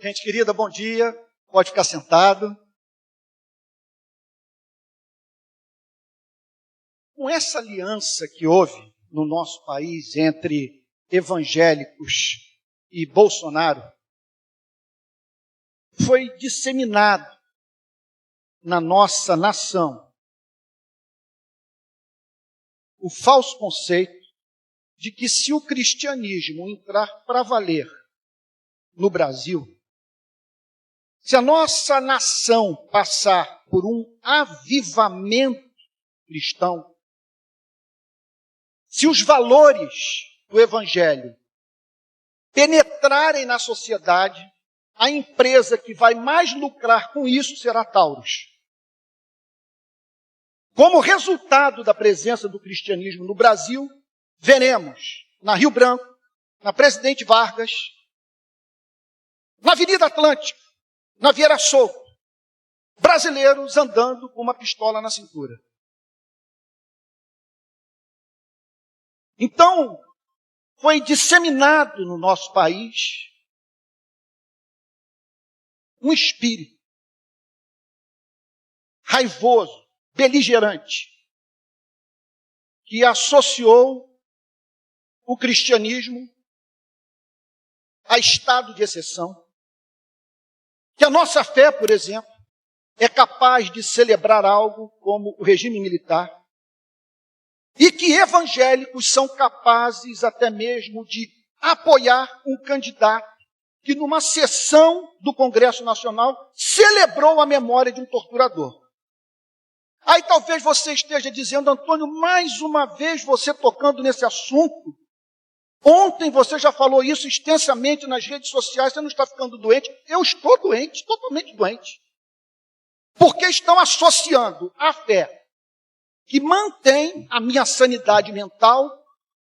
Gente querida, bom dia. Pode ficar sentado. Com essa aliança que houve no nosso país entre evangélicos e Bolsonaro, foi disseminado na nossa nação o falso conceito de que se o cristianismo entrar para valer no Brasil, se a nossa nação passar por um avivamento cristão, se os valores do Evangelho penetrarem na sociedade, a empresa que vai mais lucrar com isso será Taurus. Como resultado da presença do cristianismo no Brasil, veremos na Rio Branco, na Presidente Vargas, na Avenida Atlântica, na Vieira Solto, brasileiros andando com uma pistola na cintura. Então, foi disseminado no nosso país um espírito raivoso, beligerante, que associou o cristianismo a estado de exceção. Que a nossa fé, por exemplo, é capaz de celebrar algo como o regime militar. E que evangélicos são capazes até mesmo de apoiar um candidato que numa sessão do Congresso Nacional celebrou a memória de um torturador. Aí talvez você esteja dizendo, Antônio, mais uma vez você tocando nesse assunto. Ontem você já falou isso extensamente nas redes sociais, você não está ficando doente. Eu estou doente, totalmente doente. Porque estão associando a fé que mantém a minha sanidade mental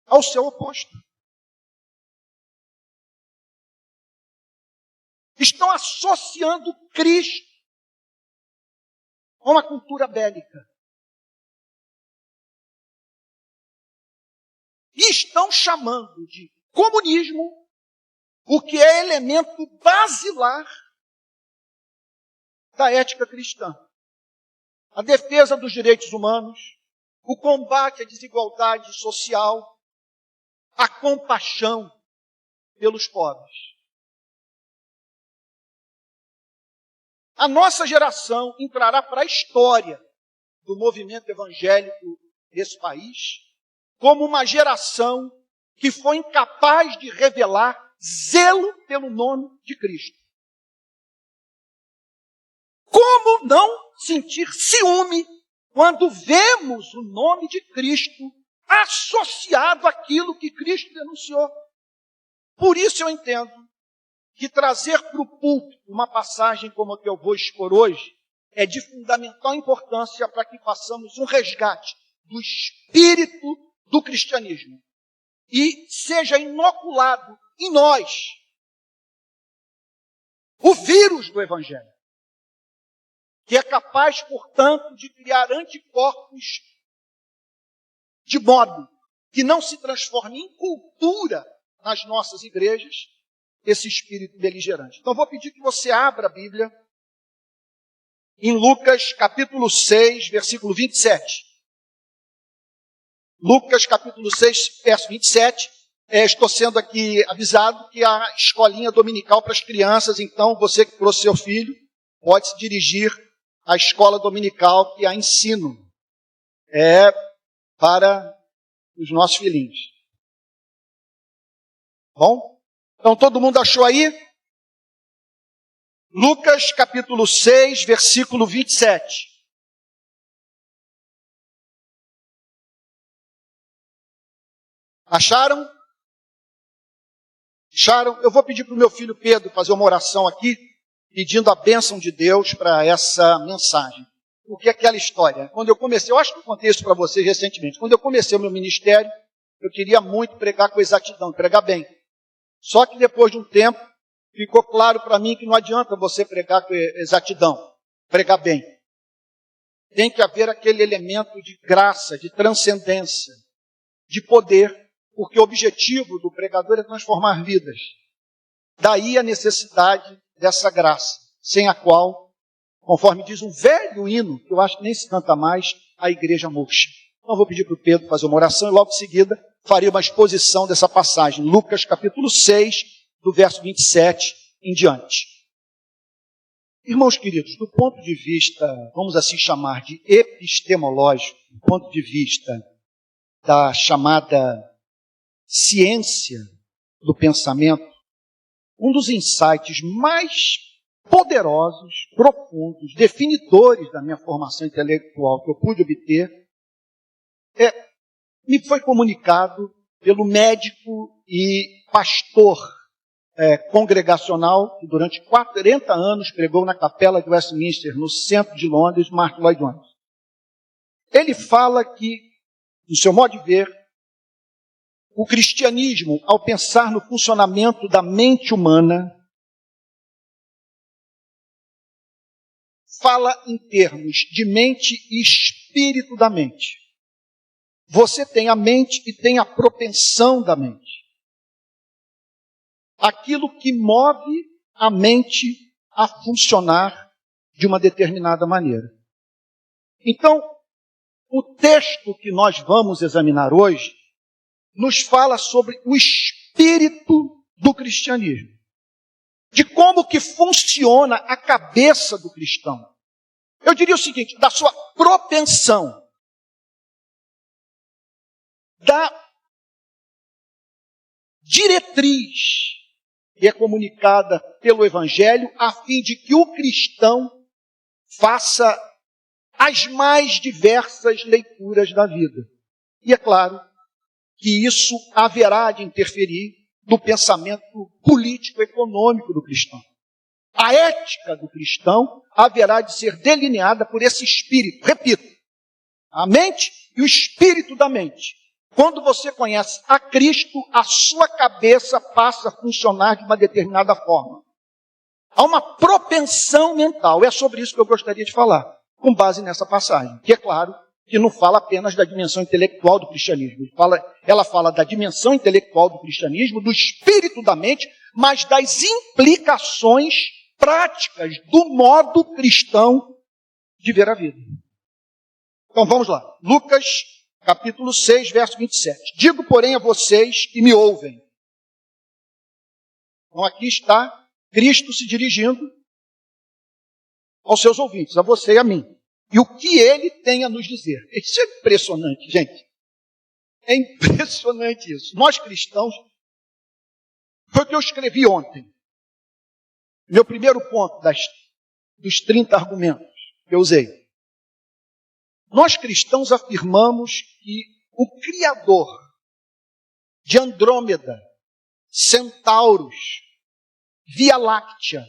ao seu oposto. Estão associando Cristo a uma cultura bélica. E estão chamando de comunismo o que é elemento basilar da ética cristã. A defesa dos direitos humanos, o combate à desigualdade social, a compaixão pelos pobres. A nossa geração entrará para a história do movimento evangélico desse país como uma geração que foi incapaz de revelar zelo pelo nome de Cristo. Como não sentir ciúme quando vemos o nome de Cristo associado àquilo que Cristo denunciou? Por isso eu entendo que trazer para o púlpito uma passagem como a que eu vou expor hoje é de fundamental importância para que façamos um resgate do espírito do cristianismo e seja inoculado em nós o vírus do Evangelho, que é capaz, portanto, de criar anticorpos de modo que não se transforme em cultura nas nossas igrejas esse espírito beligerante. Então, vou pedir que você abra a Bíblia em Lucas, capítulo 6, versículo 27. Lucas, capítulo 6, verso 27. Estou sendo aqui avisado que a escolinha dominical para as crianças, então, você que trouxe seu filho, pode se dirigir à escola dominical que há ensino. Para os nossos filhinhos. Bom? Então, todo mundo achou aí? Lucas, capítulo 6, versículo 27. Acharam? Acharam? Eu vou pedir para o meu filho Pedro fazer uma oração aqui, pedindo a bênção de Deus para essa mensagem. Porque é aquela história, quando eu comecei, eu acho que eu contei isso para vocês recentemente, quando eu comecei o meu ministério, eu queria muito pregar com exatidão, pregar bem. Só que depois de um tempo, ficou claro para mim que não adianta você pregar com exatidão, pregar bem. Tem que haver aquele elemento de graça, de transcendência, de poder, porque o objetivo do pregador é transformar vidas. Daí a necessidade dessa graça, sem a qual, conforme diz um velho hino, que eu acho que nem se canta mais, a igreja murcha. Então vou pedir para o Pedro fazer uma oração e logo em seguida farei uma exposição dessa passagem, Lucas capítulo 6, do verso 27 em diante. Irmãos queridos, do ponto de vista, vamos assim chamar de epistemológico, do ponto de vista da chamada ciência do pensamento, um dos insights mais poderosos, profundos, definidores da minha formação intelectual que eu pude obter, me foi comunicado pelo médico e pastor congregacional que durante 40 anos pregou na capela de Westminster, no centro de Londres, Mark Lloyd Jones. Ele fala que, no seu modo de ver, o cristianismo, ao pensar no funcionamento da mente humana, fala em termos de mente e espírito da mente. Você tem a mente e tem a propensão da mente. Aquilo que move a mente a funcionar de uma determinada maneira. Então, o texto que nós vamos examinar hoje nos fala sobre o espírito do cristianismo. De como que funciona a cabeça do cristão. Eu diria o seguinte, da sua propensão, da diretriz que é comunicada pelo Evangelho, a fim de que o cristão faça as mais diversas leituras da vida. E é claro que isso haverá de interferir no pensamento político-econômico do cristão. A ética do cristão haverá de ser delineada por esse espírito. Repito, a mente e o espírito da mente. Quando você conhece a Cristo, a sua cabeça passa a funcionar de uma determinada forma. Há uma propensão mental. É sobre isso que eu gostaria de falar, com base nessa passagem. Que é claro que não fala apenas da dimensão intelectual do cristianismo. Ela fala da dimensão intelectual do cristianismo, do espírito da mente, mas das implicações práticas do modo cristão de ver a vida. Então vamos lá. Lucas capítulo 6, verso 27. Digo, porém, a vocês que me ouvem. Então aqui está Cristo se dirigindo aos seus ouvintes, a você e a mim. E o que ele tem a nos dizer. Isso é impressionante, gente. É impressionante isso. Nós cristãos, foi o que eu escrevi ontem. Meu primeiro ponto dos 30 argumentos que eu usei. Nós cristãos afirmamos que o Criador de Andrômeda, Centauros, Via Láctea,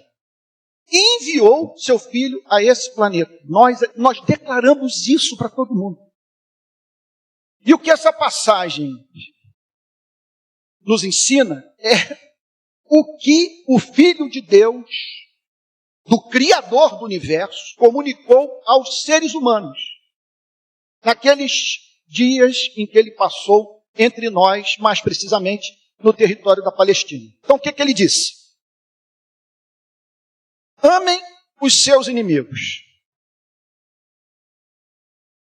enviou seu filho a esse planeta. Nós declaramos isso para todo mundo. E o que essa passagem nos ensina é o que o Filho de Deus, do Criador do Universo, comunicou aos seres humanos naqueles dias em que ele passou entre nós, mais precisamente no território da Palestina. Então o que ele disse? Amem os seus inimigos.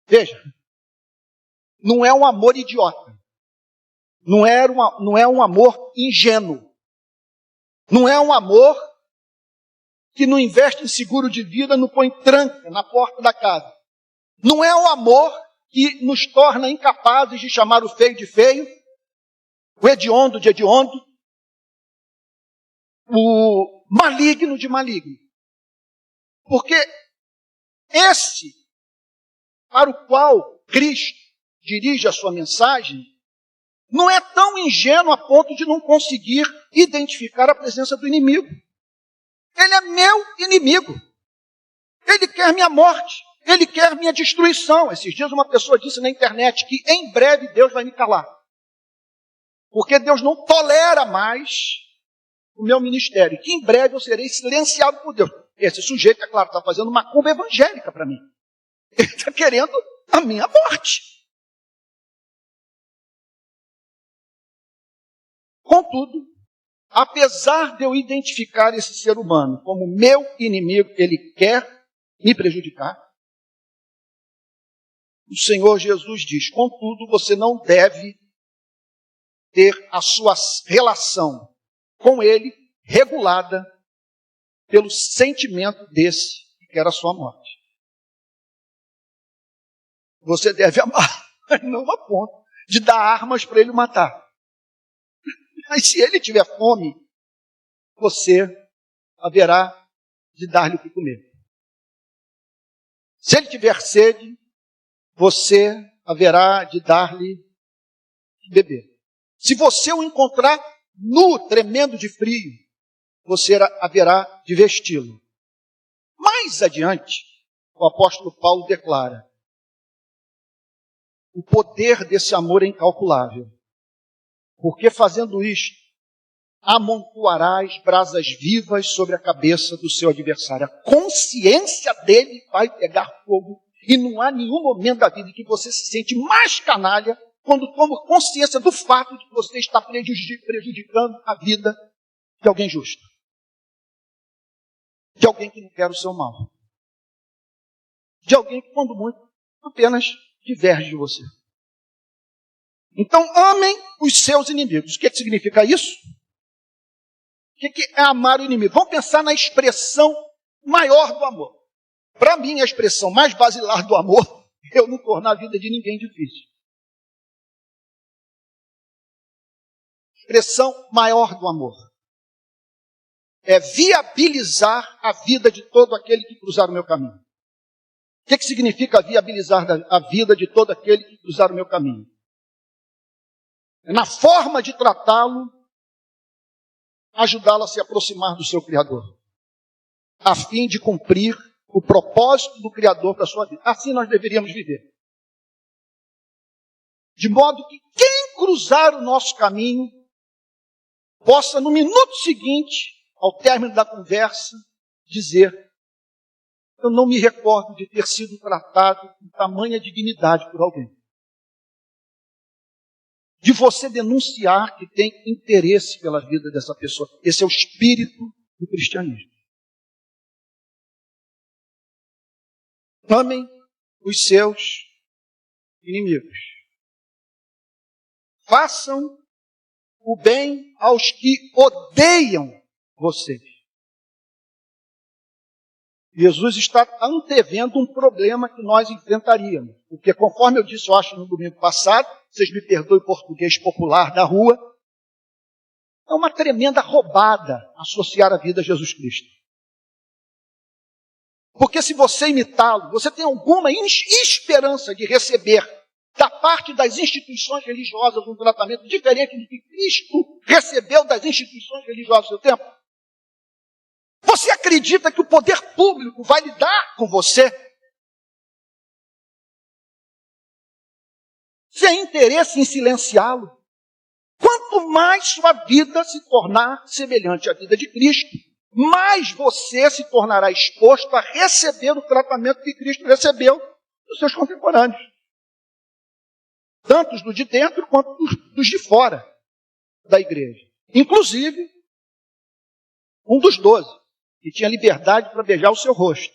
Veja, não é um amor idiota. Não é um amor ingênuo. Não é um amor que não investe em seguro de vida, não põe tranca na porta da casa. Não é um amor que nos torna incapazes de chamar o feio de feio, o hediondo de hediondo, o maligno de maligno. Porque esse, para o qual Cristo dirige a sua mensagem, não é tão ingênuo a ponto de não conseguir identificar a presença do inimigo. Ele é meu inimigo. Ele quer minha morte. Ele quer minha destruição. Esses dias uma pessoa disse na internet que em breve Deus vai me calar. Porque Deus não tolera mais o meu ministério. Que em breve eu serei silenciado por Deus. Esse sujeito, é claro, está fazendo uma macumba evangélica para mim. Ele está querendo a minha morte. Contudo, apesar de eu identificar esse ser humano como meu inimigo, ele quer me prejudicar. O Senhor Jesus diz, contudo, você não deve ter a sua relação com ele regulada pelo sentimento desse que quer a sua morte. Você deve amar, mas não a ponto de dar armas para ele matar. Mas se ele tiver fome, você haverá de dar-lhe o que comer. Se ele tiver sede, você haverá de dar-lhe o que beber. Se você o encontrar nu, tremendo de frio, você haverá de vesti-lo. Mais adiante, o apóstolo Paulo declara, o poder desse amor é incalculável, porque fazendo isto, amontoarás brasas vivas sobre a cabeça do seu adversário. A consciência dele vai pegar fogo e não há nenhum momento da vida em que você se sente mais canalha quando toma consciência do fato de que você está prejudicando a vida de alguém justo. De alguém que não quer o seu mal. De alguém que, quando muito, apenas diverge de você. Então, amem os seus inimigos. O que significa isso? O que é amar o inimigo? Vamos pensar na expressão maior do amor. Para mim, a expressão mais basilar do amor é eu não tornar a vida de ninguém difícil. Expressão maior do amor é viabilizar a vida de todo aquele que cruzar o meu caminho. O que significa viabilizar a vida de todo aquele que cruzar o meu caminho? É na forma de tratá-lo, ajudá-lo a se aproximar do seu Criador, a fim de cumprir o propósito do Criador para a sua vida. Assim nós deveríamos viver. De modo que quem cruzar o nosso caminho possa, no minuto seguinte, ao término da conversa, dizer, eu não me recordo de ter sido tratado com tamanha dignidade por alguém. De você denunciar que tem interesse pela vida dessa pessoa. Esse é o espírito do cristianismo. Amem os seus inimigos. Façam o bem aos que odeiam vocês. Jesus está antevendo um problema que nós enfrentaríamos. Porque, conforme eu disse, eu acho, no domingo passado, vocês me perdoem o português popular da rua, é uma tremenda roubada associar a vida a Jesus Cristo. Porque se você imitá-lo, você tem alguma esperança de receber da parte das instituições religiosas um tratamento diferente do que Cristo recebeu das instituições religiosas do seu tempo? Você acredita que o poder público vai lidar com você? Sem interesse em silenciá-lo? Quanto mais sua vida se tornar semelhante à vida de Cristo, mais você se tornará exposto a receber o tratamento que Cristo recebeu dos seus contemporâneos. Tanto os de dentro quanto dos de fora da igreja. Inclusive, um dos 12, que tinha liberdade para beijar o seu rosto.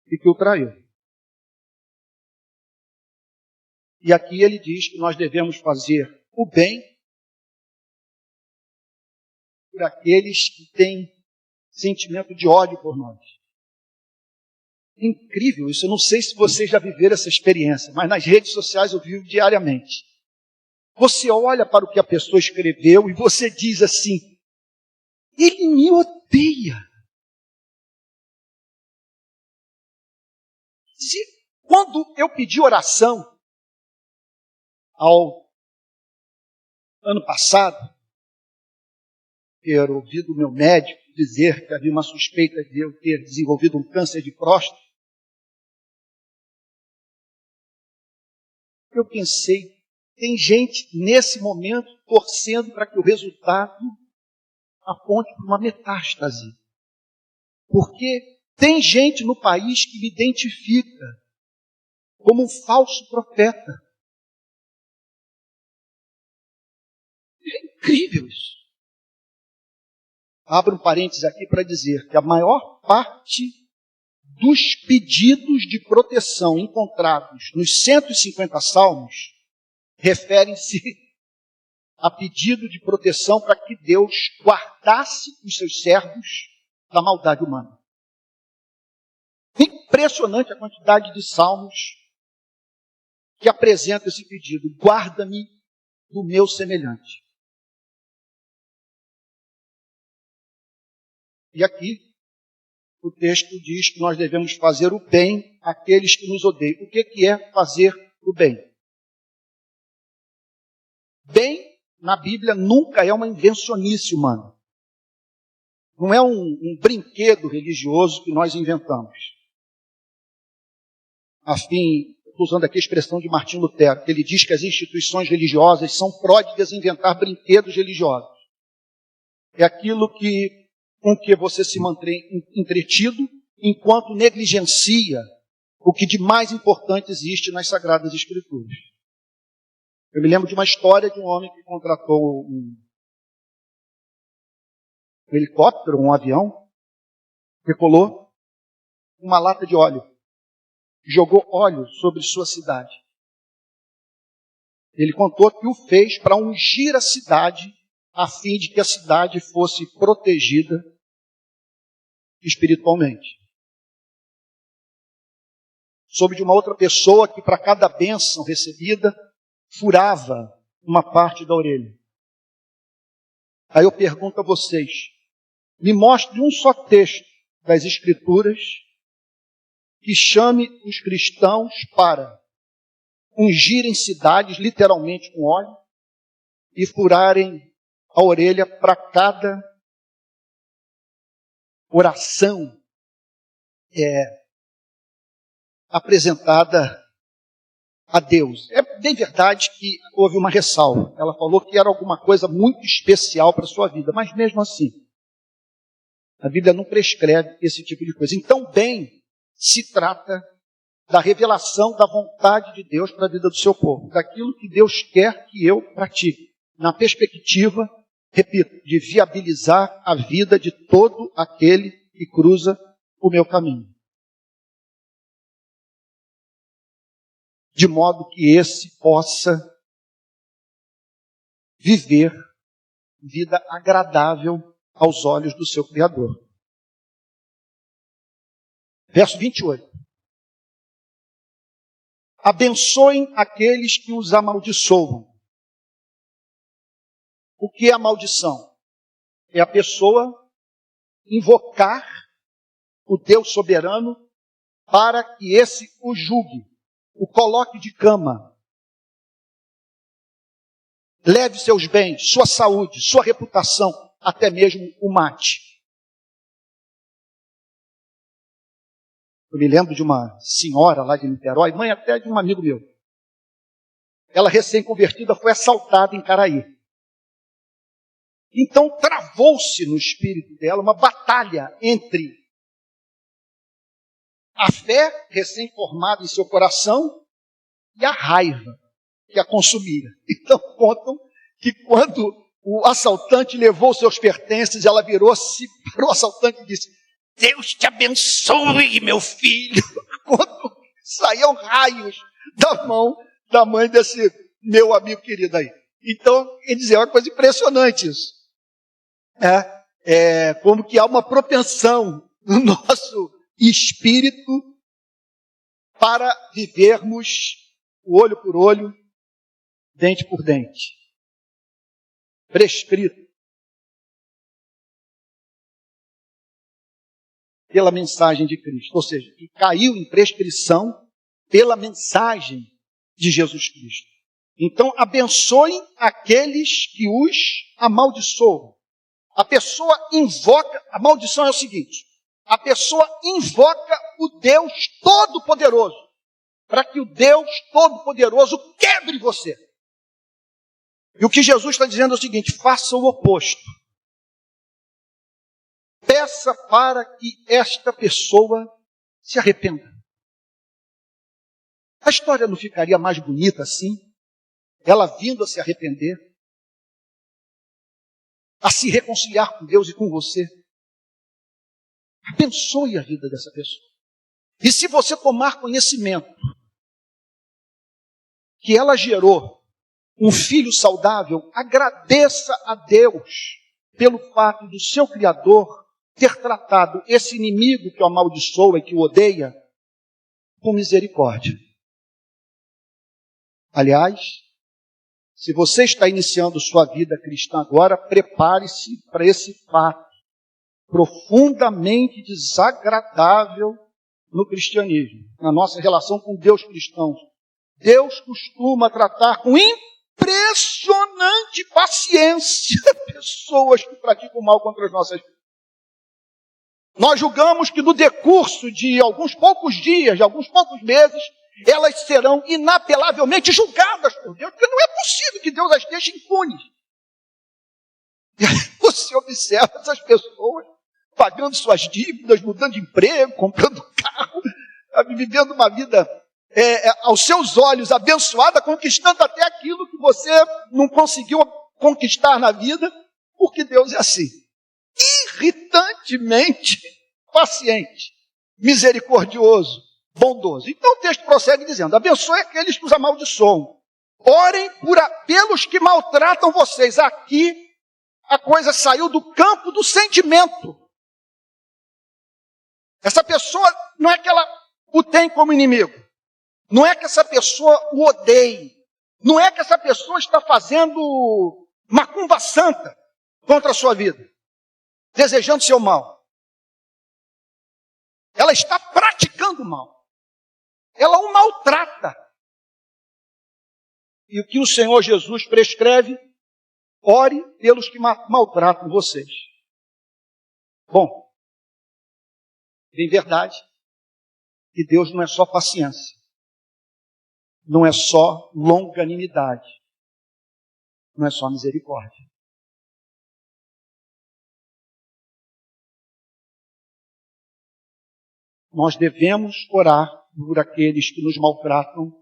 E que o traiu. E aqui ele diz que nós devemos fazer o bem por aqueles que têm sentimento de ódio por nós. Incrível isso, eu não sei se vocês já viveram essa experiência, mas nas redes sociais eu vivo diariamente. Você olha para o que a pessoa escreveu e você diz assim, ele me odeia. Quando eu pedi oração, ao ano passado, ter ouvido o meu médico dizer que havia uma suspeita de eu ter desenvolvido um câncer de próstata, eu pensei, tem gente nesse momento torcendo para que o resultado aponte para uma metástase. Porque tem gente no país que me identifica como um falso profeta. É incrível isso. Abro um parênteses aqui para dizer que a maior parte dos pedidos de proteção encontrados nos 150 salmos referem-se a pedido de proteção para que Deus guardasse os seus servos da maldade humana. Impressionante a quantidade de salmos que apresentam esse pedido. Guarda-me do meu semelhante. E aqui o texto diz que nós devemos fazer o bem àqueles que nos odeiam. O que é fazer o bem? Bem, na Bíblia, nunca é uma invencionice humana. Não é um brinquedo religioso que nós inventamos. Estou usando aqui a expressão de Martim Lutero, que ele diz que as instituições religiosas são pródigas em inventar brinquedos religiosos. É aquilo com que você se mantém entretido, enquanto negligencia o que de mais importante existe nas Sagradas Escrituras. Eu me lembro de uma história de um homem que contratou um helicóptero, um avião, decolou uma lata de óleo, jogou óleo sobre sua cidade. Ele contou que o fez para ungir a cidade, a fim de que a cidade fosse protegida espiritualmente. Soube de uma outra pessoa que, para cada bênção recebida, furava uma parte da orelha. Aí eu pergunto a vocês, me mostre um só texto das Escrituras que chame os cristãos para ungirem cidades, literalmente com óleo, e furarem a orelha para cada oração apresentada a Deus. É bem verdade que houve uma ressalva. Ela falou que era alguma coisa muito especial para a sua vida, mas mesmo assim, a Bíblia não prescreve esse tipo de coisa. Então, bem, se trata da revelação da vontade de Deus para a vida do seu povo, daquilo que Deus quer que eu pratique, na perspectiva, repito, de viabilizar a vida de todo aquele que cruza o meu caminho. De modo que esse possa viver vida agradável aos olhos do seu Criador. Verso 28. Abençoem aqueles que os amaldiçoam. O que é a maldição? É a pessoa invocar o Deus soberano para que esse o julgue, o coloque de cama, leve seus bens, sua saúde, sua reputação, até mesmo o mate. Eu me lembro de uma senhora lá de Niterói, mãe até de um amigo meu. Ela, recém-convertida, foi assaltada em Caraí. Então travou-se no espírito dela uma batalha entre a fé recém-formada em seu coração e a raiva que a consumia. Então contam que quando o assaltante levou seus pertences, ela virou-se para o assaltante e disse: Deus te abençoe, meu filho. Quando saíam raios da mão da mãe desse meu amigo querido aí. Então, quer dizer, é uma coisa impressionante isso. Como que há uma propensão no nosso espírito para vivermos olho por olho, dente por dente. Prescrito pela mensagem de Cristo. Ou seja, que caiu em prescrição pela mensagem de Jesus Cristo. Então, abençoem aqueles que os amaldiçoam. A pessoa invoca, a maldição é o seguinte, a pessoa invoca o Deus Todo-Poderoso, para que o Deus Todo-Poderoso quebre você. E o que Jesus está dizendo é o seguinte: faça o oposto. Peça para que esta pessoa se arrependa. A história não ficaria mais bonita assim? Ela vindo a se arrepender? a se reconciliar com Deus e com você. Abençoe a vida dessa pessoa. E se você tomar conhecimento que ela gerou um filho saudável, agradeça a Deus pelo fato do seu Criador ter tratado esse inimigo que o amaldiçoa e que o odeia com misericórdia. Aliás, se você está iniciando sua vida cristã agora, prepare-se para esse fato profundamente desagradável no cristianismo, na nossa relação com Deus cristãos. Deus costuma tratar com impressionante paciência pessoas que praticam mal contra as nossas vidas. Nós julgamos que no decurso de alguns poucos dias, de alguns poucos meses, elas serão inapelavelmente julgadas por Deus, porque não é possível que Deus as deixe impunes. E aí você observa essas pessoas pagando suas dívidas, mudando de emprego, comprando carro, vivendo uma vida aos seus olhos abençoada, conquistando até aquilo que você não conseguiu conquistar na vida, porque Deus é assim, irritantemente paciente, misericordioso, bondoso. Então o texto prossegue dizendo: abençoe aqueles que os amaldiçoam, orem pelos que maltratam vocês. Aqui a coisa saiu do campo do sentimento. Essa pessoa não é que ela o tem como inimigo, não é que essa pessoa o odeie, não é que essa pessoa está fazendo macumba santa contra a sua vida, desejando seu mal. Ela está praticando mal. Ela o maltrata. E o que o Senhor Jesus prescreve? Ore pelos que maltratam vocês. Bom, em verdade, que Deus não é só paciência, não é só longanimidade, não é só misericórdia. Nós devemos orar por aqueles que nos maltratam,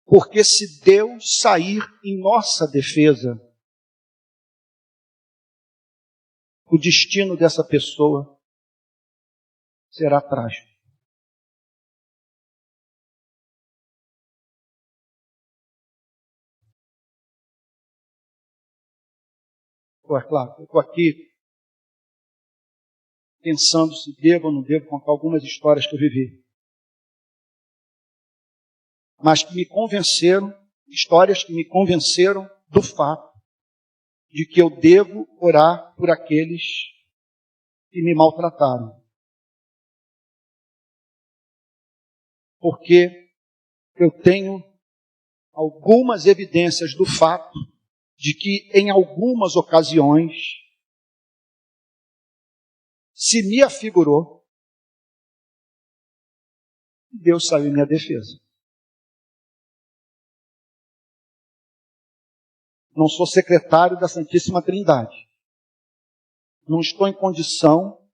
porque se Deus sair em nossa defesa, o destino dessa pessoa será trágico. É claro, eu estou aqui pensando se devo ou não devo contar algumas histórias que eu vivi. Mas que me convenceram, histórias que me convenceram do fato de que eu devo orar por aqueles que me maltrataram. Porque eu tenho algumas evidências do fato de que em algumas ocasiões se me afigurou, Deus saiu em minha defesa. Não sou secretário da Santíssima Trindade. Não estou em condição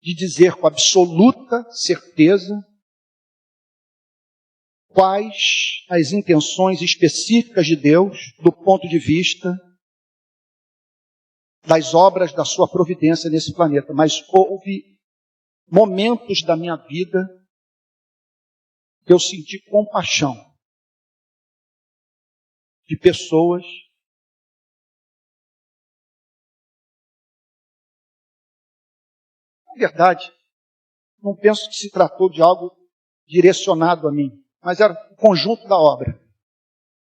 de dizer com absoluta certeza quais as intenções específicas de Deus do ponto de vista das obras da sua providência nesse planeta. Mas houve momentos da minha vida que eu senti compaixão de pessoas na verdade, não penso que se tratou de algo direcionado a mim, mas era o conjunto da obra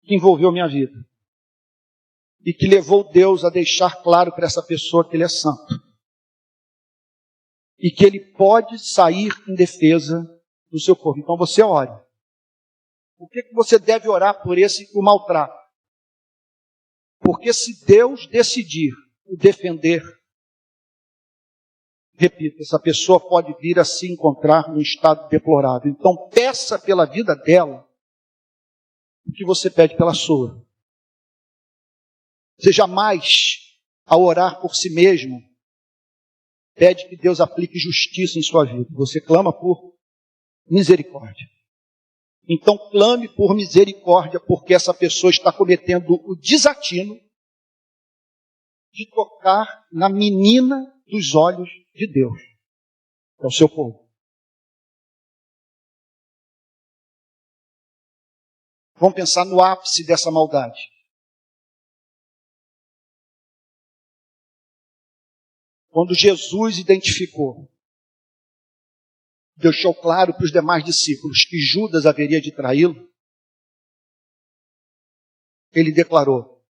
que envolveu minha vida e que levou Deus a deixar claro para essa pessoa que Ele é santo e que Ele pode sair em defesa do seu povo. Então você ore. Por que você deve orar por esse que o maltrata? Porque se Deus decidir o defender, repito, essa pessoa pode vir a se encontrar num estado deplorável. Então peça pela vida dela o que você pede pela sua. Você jamais, ao orar por si mesmo, pede que Deus aplique justiça em sua vida. Você clama por misericórdia. Então clame por misericórdia, porque essa pessoa está cometendo o desatino de tocar na menina dos olhos de Deus, que é o seu povo. Vamos pensar no ápice dessa maldade. Quando Jesus identificou, deixou claro para os demais discípulos que Judas haveria de traí-lo, ele declarou: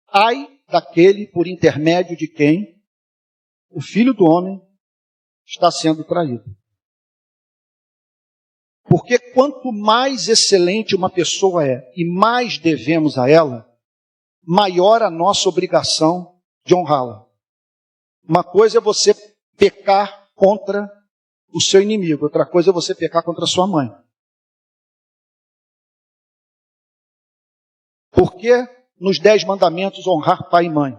ai daquele por intermédio de quem o Filho do Homem está sendo traído. Porque quanto mais excelente uma pessoa é e mais devemos a ela, maior a nossa obrigação de honrá-la. Uma coisa é você pecar contra o seu inimigo, outra coisa é você pecar contra a sua mãe. Por que nos 10 mandamentos honrar pai e mãe?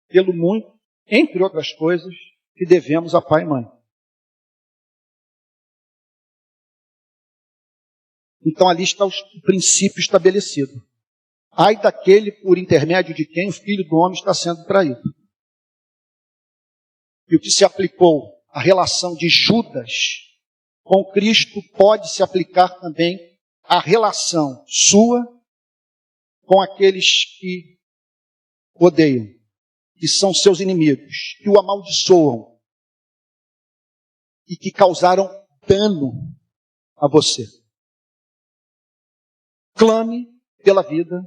Pelo muito, entre outras coisas, que devemos a pai e mãe. Então ali está o princípio estabelecido. Ai daquele por intermédio de quem o Filho do Homem está sendo traído. E o que se aplicou à relação de Judas com Cristo pode se aplicar também à relação sua com aqueles que odeiam, que são seus inimigos, que o amaldiçoam e que causaram dano a você. Clame pela vida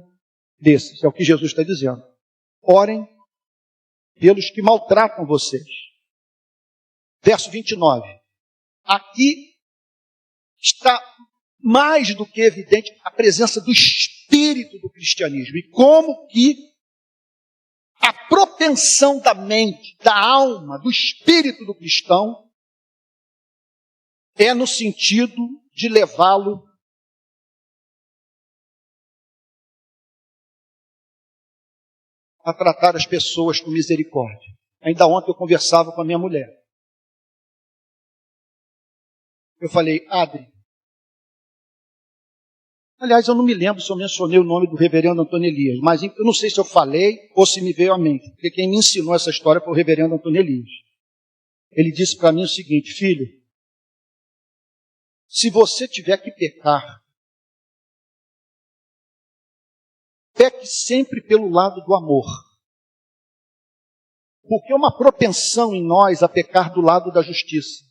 desses, é o que Jesus está dizendo. Orem pelos que maltratam vocês. Verso 29. Aqui está mais do que evidente a presença do espírito do cristianismo e como que a propensão da mente, da alma, do espírito do cristão é no sentido de levá-lo a tratar as pessoas com misericórdia. Ainda ontem eu conversava com a minha mulher. Eu falei: Adri, aliás, eu não me lembro se eu mencionei o nome do reverendo Antônio Elias, mas eu não sei se eu falei ou se me veio à mente, porque quem me ensinou essa história foi o reverendo Antônio Elias. Ele disse para mim o seguinte: filho, se você tiver que pecar, peque sempre pelo lado do amor. Porque é uma propensão em nós a pecar do lado da justiça,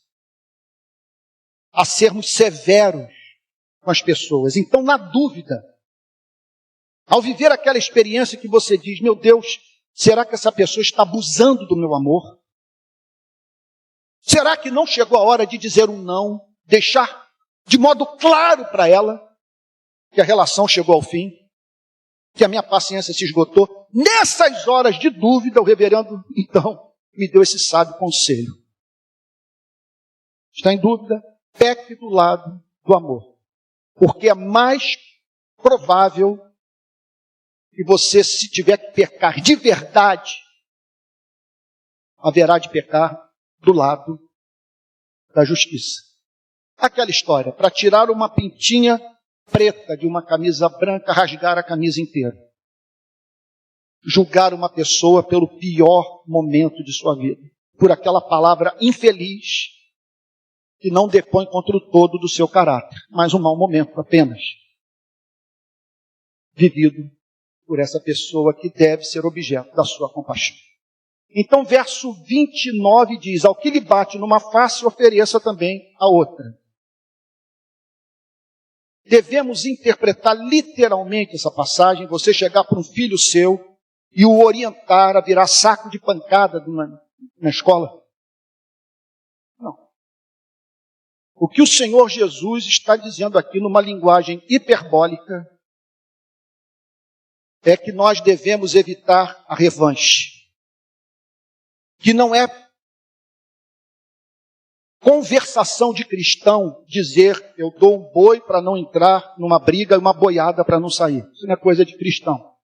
a sermos severos com as pessoas. Então, na dúvida, ao viver aquela experiência que você diz: meu Deus, será que essa pessoa está abusando do meu amor? Será que não chegou a hora de dizer um não, deixar de modo claro para ela que a relação chegou ao fim, que a minha paciência se esgotou? Nessas horas de dúvida, o reverendo, então, me deu esse sábio conselho. Está em dúvida? Peque do lado do amor. Porque é mais provável que você, se tiver que pecar de verdade, haverá de pecar do lado da justiça. Aquela história, para tirar uma pintinha preta de uma camisa branca, rasgar a camisa inteira. Julgar uma pessoa pelo pior momento de sua vida, por aquela palavra infeliz que não depõe contra o todo do seu caráter, mas um mau momento apenas, vivido por essa pessoa que deve ser objeto da sua compaixão. Então, verso 29 diz: ao que lhe bate numa face, ofereça também a outra. Devemos interpretar literalmente essa passagem. Você chegar para um filho seu e o orientar a virar saco de pancada na escola? Não. O que o Senhor Jesus está dizendo aqui numa linguagem hiperbólica é que nós devemos evitar a revanche. Que não é conversação de cristão dizer: eu dou um boi para não entrar numa briga e uma boiada para não sair. Isso não é coisa de cristão.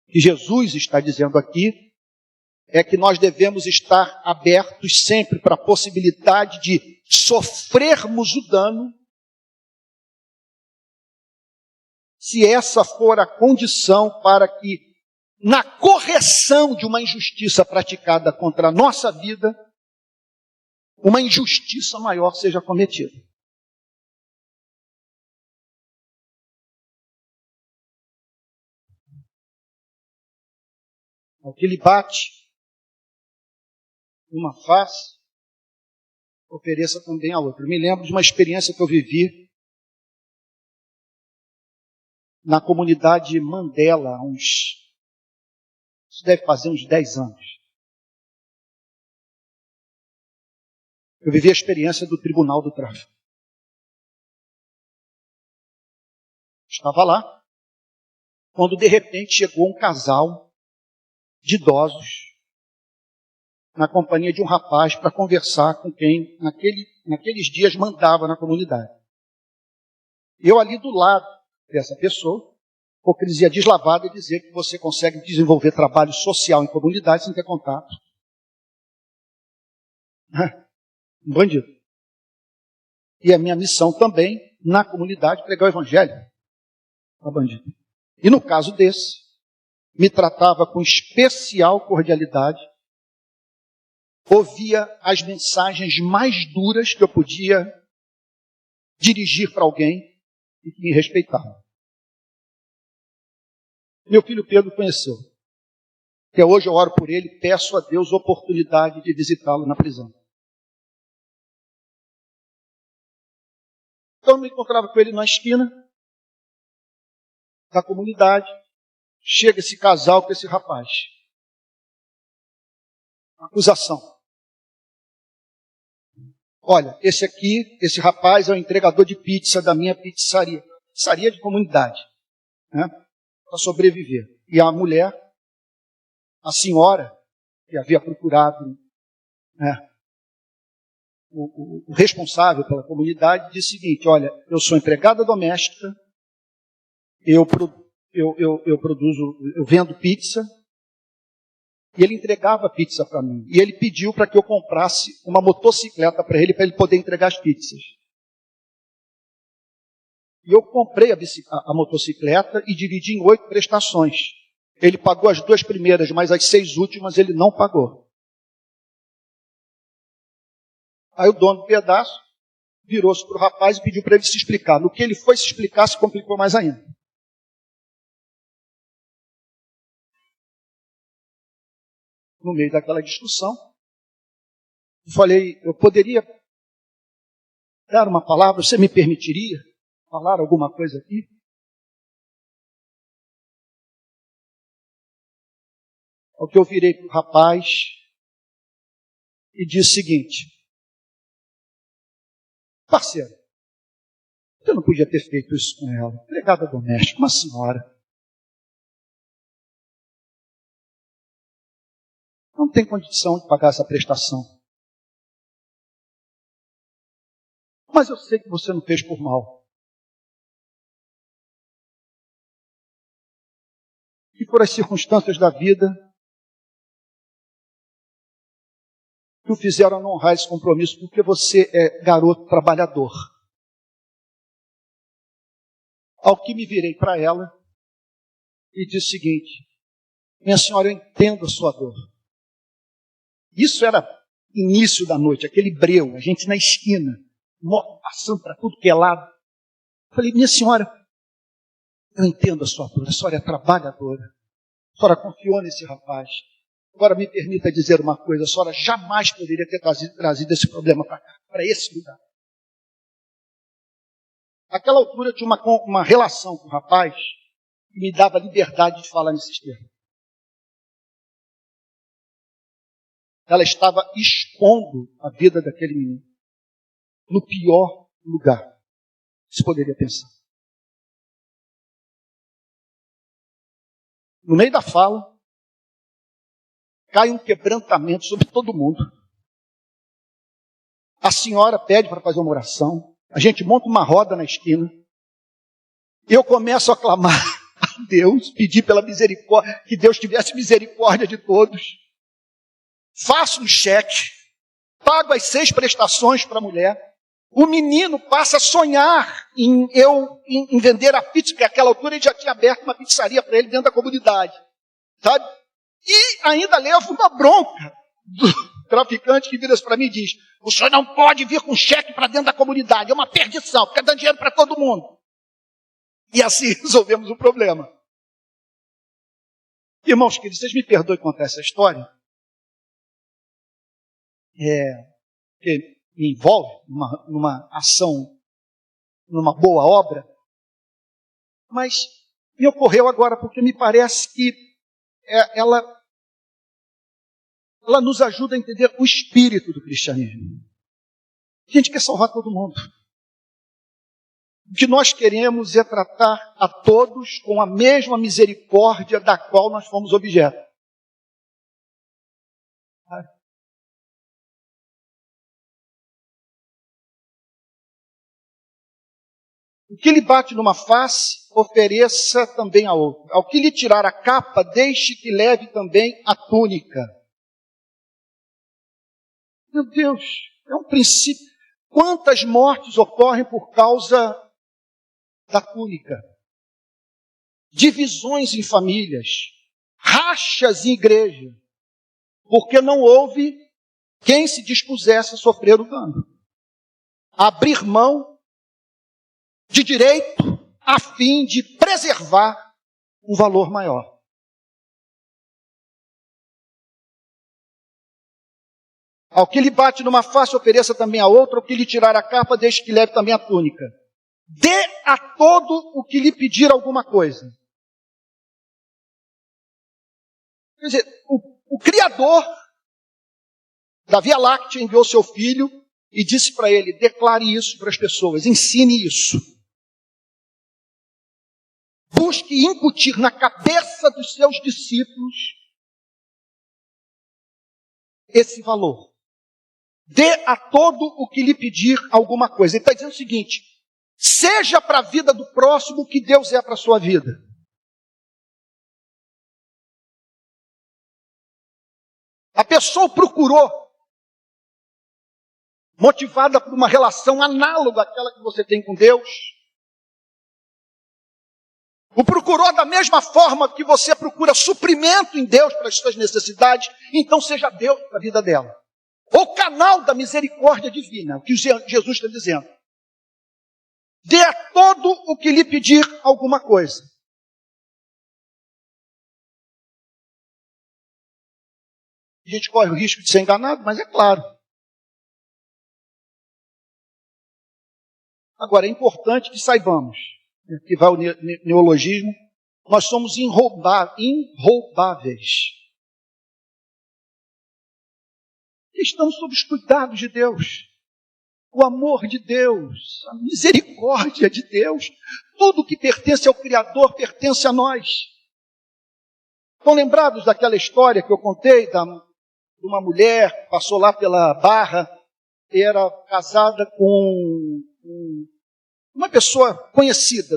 O que Jesus está dizendo aqui é que nós devemos estar abertos sempre para a possibilidade de sofrermos o dano se essa for a condição para que, na correção de uma injustiça praticada contra a nossa vida, uma injustiça maior seja cometida. Ao que lhe bate uma face, ofereça também a outra. Eu me lembro de uma experiência que eu vivi na comunidade Mandela, isso deve fazer uns 10 anos. Eu vivi a experiência do Tribunal do Tráfico. Estava lá, quando de repente chegou um casal de idosos na companhia de um rapaz para conversar com quem naqueles dias mandava na comunidade. Eu ali do lado dessa pessoa, hipocrisia deslavada, e dizer que você consegue desenvolver trabalho social em comunidade sem ter contato. Um bandido. E a minha missão também, na comunidade, pregar o evangelho a bandido. E no caso desse, me tratava com especial cordialidade, ouvia as mensagens mais duras que eu podia dirigir para alguém e que me respeitava. Meu filho Pedro conheceu. Até hoje eu oro por ele e peço a Deus oportunidade de visitá-lo na prisão. Então eu me encontrava com ele na esquina da comunidade. Chega esse casal com esse rapaz. Acusação. Olha, esse rapaz é o entregador de pizza da minha pizzaria. Pizzaria de comunidade. Né? Para sobreviver. E a mulher, a senhora, que havia procurado o responsável pela comunidade, disse o seguinte: olha, eu sou empregada doméstica, eu vendo pizza, e ele entregava pizza para mim. E ele pediu para que eu comprasse uma motocicleta para ele poder entregar as pizzas. E eu comprei a motocicleta e dividi em 8 prestações. Ele pagou as 2 primeiras, mas as 6 últimas ele não pagou. Aí o dono do pedaço virou-se para o rapaz e pediu para ele se explicar. No que ele foi se explicar, se complicou mais ainda. No meio daquela discussão, eu falei: eu poderia dar uma palavra? Você me permitiria falar alguma coisa aqui? Ao que eu virei para o rapaz e disse o seguinte: parceiro, você não podia ter feito isso com ela. Empregada doméstica, uma senhora. Não tem condição de pagar essa prestação. Mas eu sei que você não fez por mal. E por as circunstâncias da vida que o fizeram não honrar esse compromisso, porque você é garoto trabalhador. Ao que me virei para ela e disse o seguinte: minha senhora, eu entendo a sua dor. Isso era início da noite, aquele breu, a gente na esquina, moto passando para tudo que é lado. Falei: minha senhora, eu entendo a sua dor, a senhora é trabalhadora. A senhora confiou nesse rapaz. Agora me permita dizer uma coisa: a senhora jamais poderia ter trazido esse problema para cá, para esse lugar. Naquela altura eu tinha uma relação com o rapaz que me dava liberdade de falar nesses termos. Ela estava expondo a vida daquele menino no pior lugar que se poderia pensar. No meio da fala, cai um quebrantamento sobre todo mundo. A senhora pede para fazer uma oração. A gente monta uma roda na esquina. Eu começo a clamar a Deus, pedir pela misericórdia, que Deus tivesse misericórdia de todos. Faço um cheque, pago as 6 prestações para a mulher, O menino passa a sonhar em vender a pizza, porque naquela altura ele já tinha aberto uma pizzaria para ele dentro da comunidade. Sabe? E ainda leva uma bronca do traficante que vira para mim e diz: o senhor não pode vir com cheque para dentro da comunidade, é uma perdição, fica dando dinheiro para todo mundo. E assim resolvemos o problema. Irmãos queridos, vocês me perdoem contar essa história? Que me envolve numa ação, numa boa obra, mas me ocorreu agora porque me parece que ela nos ajuda a entender o espírito do cristianismo. A gente quer salvar todo mundo. O que nós queremos é tratar a todos com a mesma misericórdia da qual nós fomos objeto. O que lhe bate numa face, ofereça também a outra. Ao que lhe tirar a capa, deixe que leve também a túnica. Meu Deus, é um princípio. Quantas mortes ocorrem por causa da túnica? Divisões em famílias, rachas em igreja, porque não houve quem se dispusesse a sofrer o dano. Abrir mão de direito a fim de preservar um valor maior. Ao que lhe bate numa face, ofereça também a outra. Ao que lhe tirar a capa, deixe que leve também a túnica. Dê a todo o que lhe pedir alguma coisa. Quer dizer, o Criador da Via Láctea enviou seu filho e disse para ele: declare isso para as pessoas, ensine isso. Busque incutir na cabeça dos seus discípulos esse valor. Dê a todo o que lhe pedir alguma coisa. Ele está dizendo o seguinte: seja para a vida do próximo o que Deus é para a sua vida. A pessoa procurou, motivada por uma relação análoga àquela que você tem com Deus. O procurou da mesma forma que você procura suprimento em Deus para as suas necessidades, então seja Deus para a vida dela. O canal da misericórdia divina, o que Jesus está dizendo. Dê a todo o que lhe pedir alguma coisa. A gente corre o risco de ser enganado, mas é claro. Agora, é importante que saibamos, que vai o neologismo, nós somos inroubáveis. Estamos sob os cuidados de Deus, o amor de Deus, a misericórdia de Deus. Tudo que pertence ao Criador pertence a nós. Estão lembrados daquela história que eu contei de uma mulher que passou lá pela Barra, era casada com uma pessoa conhecida,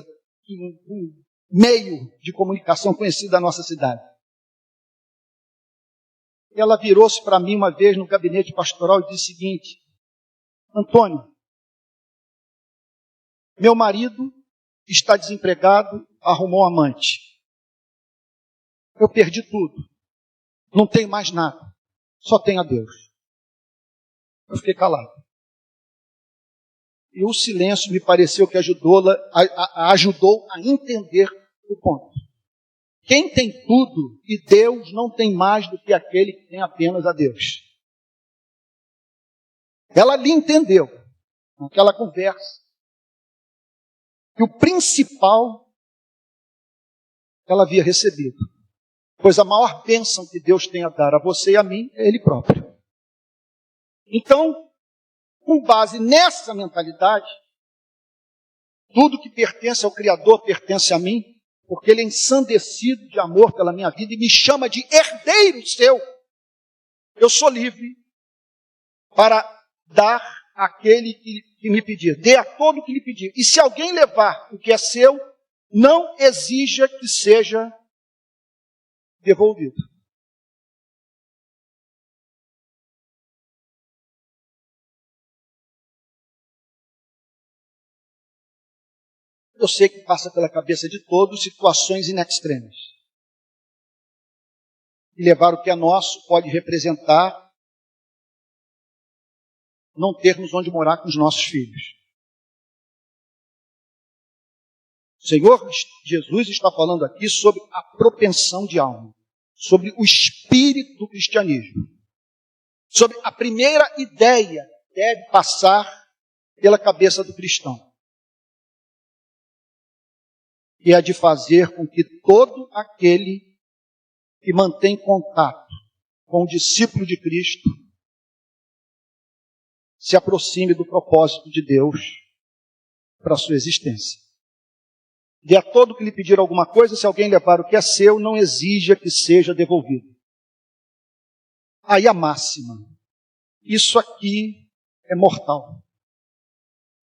um meio de comunicação conhecido da nossa cidade. Ela virou-se para mim uma vez no gabinete pastoral e disse o seguinte: Antônio, meu marido está desempregado, arrumou um amante. Eu perdi tudo. Não tenho mais nada. Só tenho a Deus. Eu fiquei calado. E o silêncio me pareceu que ajudou a entender o ponto. Quem tem tudo e Deus não tem mais do que aquele que tem apenas a Deus. Ela lhe entendeu, naquela conversa, que o principal ela havia recebido. Pois a maior bênção que Deus tem a dar a você e a mim é Ele próprio. Então, com base nessa mentalidade, tudo que pertence ao Criador pertence a mim, porque Ele é ensandecido de amor pela minha vida e me chama de herdeiro seu. Eu sou livre para dar àquele que me pedir. Dê a todo o que lhe pedir. E se alguém levar o que é seu, não exija que seja devolvido. eu sei que passa pela cabeça de todos situações in extremis. E levar o que é nosso pode representar não termos onde morar com os nossos filhos. O Senhor Jesus está falando aqui sobre a propensão de alma, sobre o espírito do cristianismo, sobre a primeira ideia que deve passar pela cabeça do cristão, que é a de fazer com que todo aquele que mantém contato com o discípulo de Cristo se aproxime do propósito de Deus para a sua existência. E a todo que lhe pedir alguma coisa, se alguém levar o que é seu, não exija que seja devolvido. Aí a máxima. Isso aqui é mortal.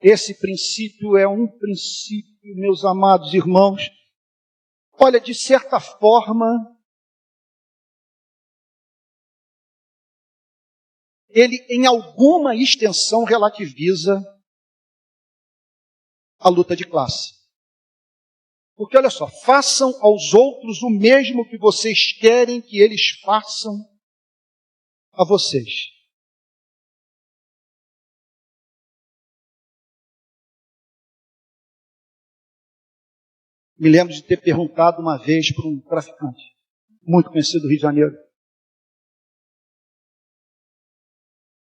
Esse princípio é um princípio, meus amados irmãos. Olha, de certa forma, ele em alguma extensão relativiza a luta de classe. Porque olha só, façam aos outros o mesmo que vocês querem que eles façam a vocês. Me lembro de ter perguntado uma vez para um traficante, muito conhecido do Rio de Janeiro: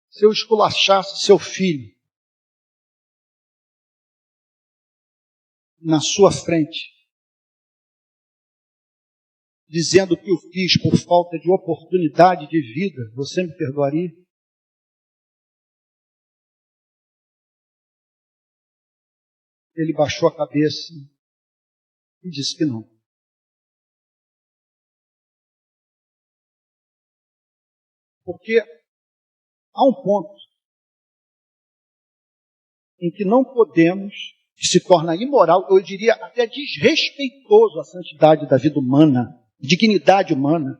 se eu esculachasse seu filho na sua frente, dizendo que o fiz por falta de oportunidade de vida, você me perdoaria? Ele baixou a cabeça e disse que não. Porque há um ponto em que não podemos, que se torna imoral, eu diria até desrespeitoso à santidade da vida humana, dignidade humana,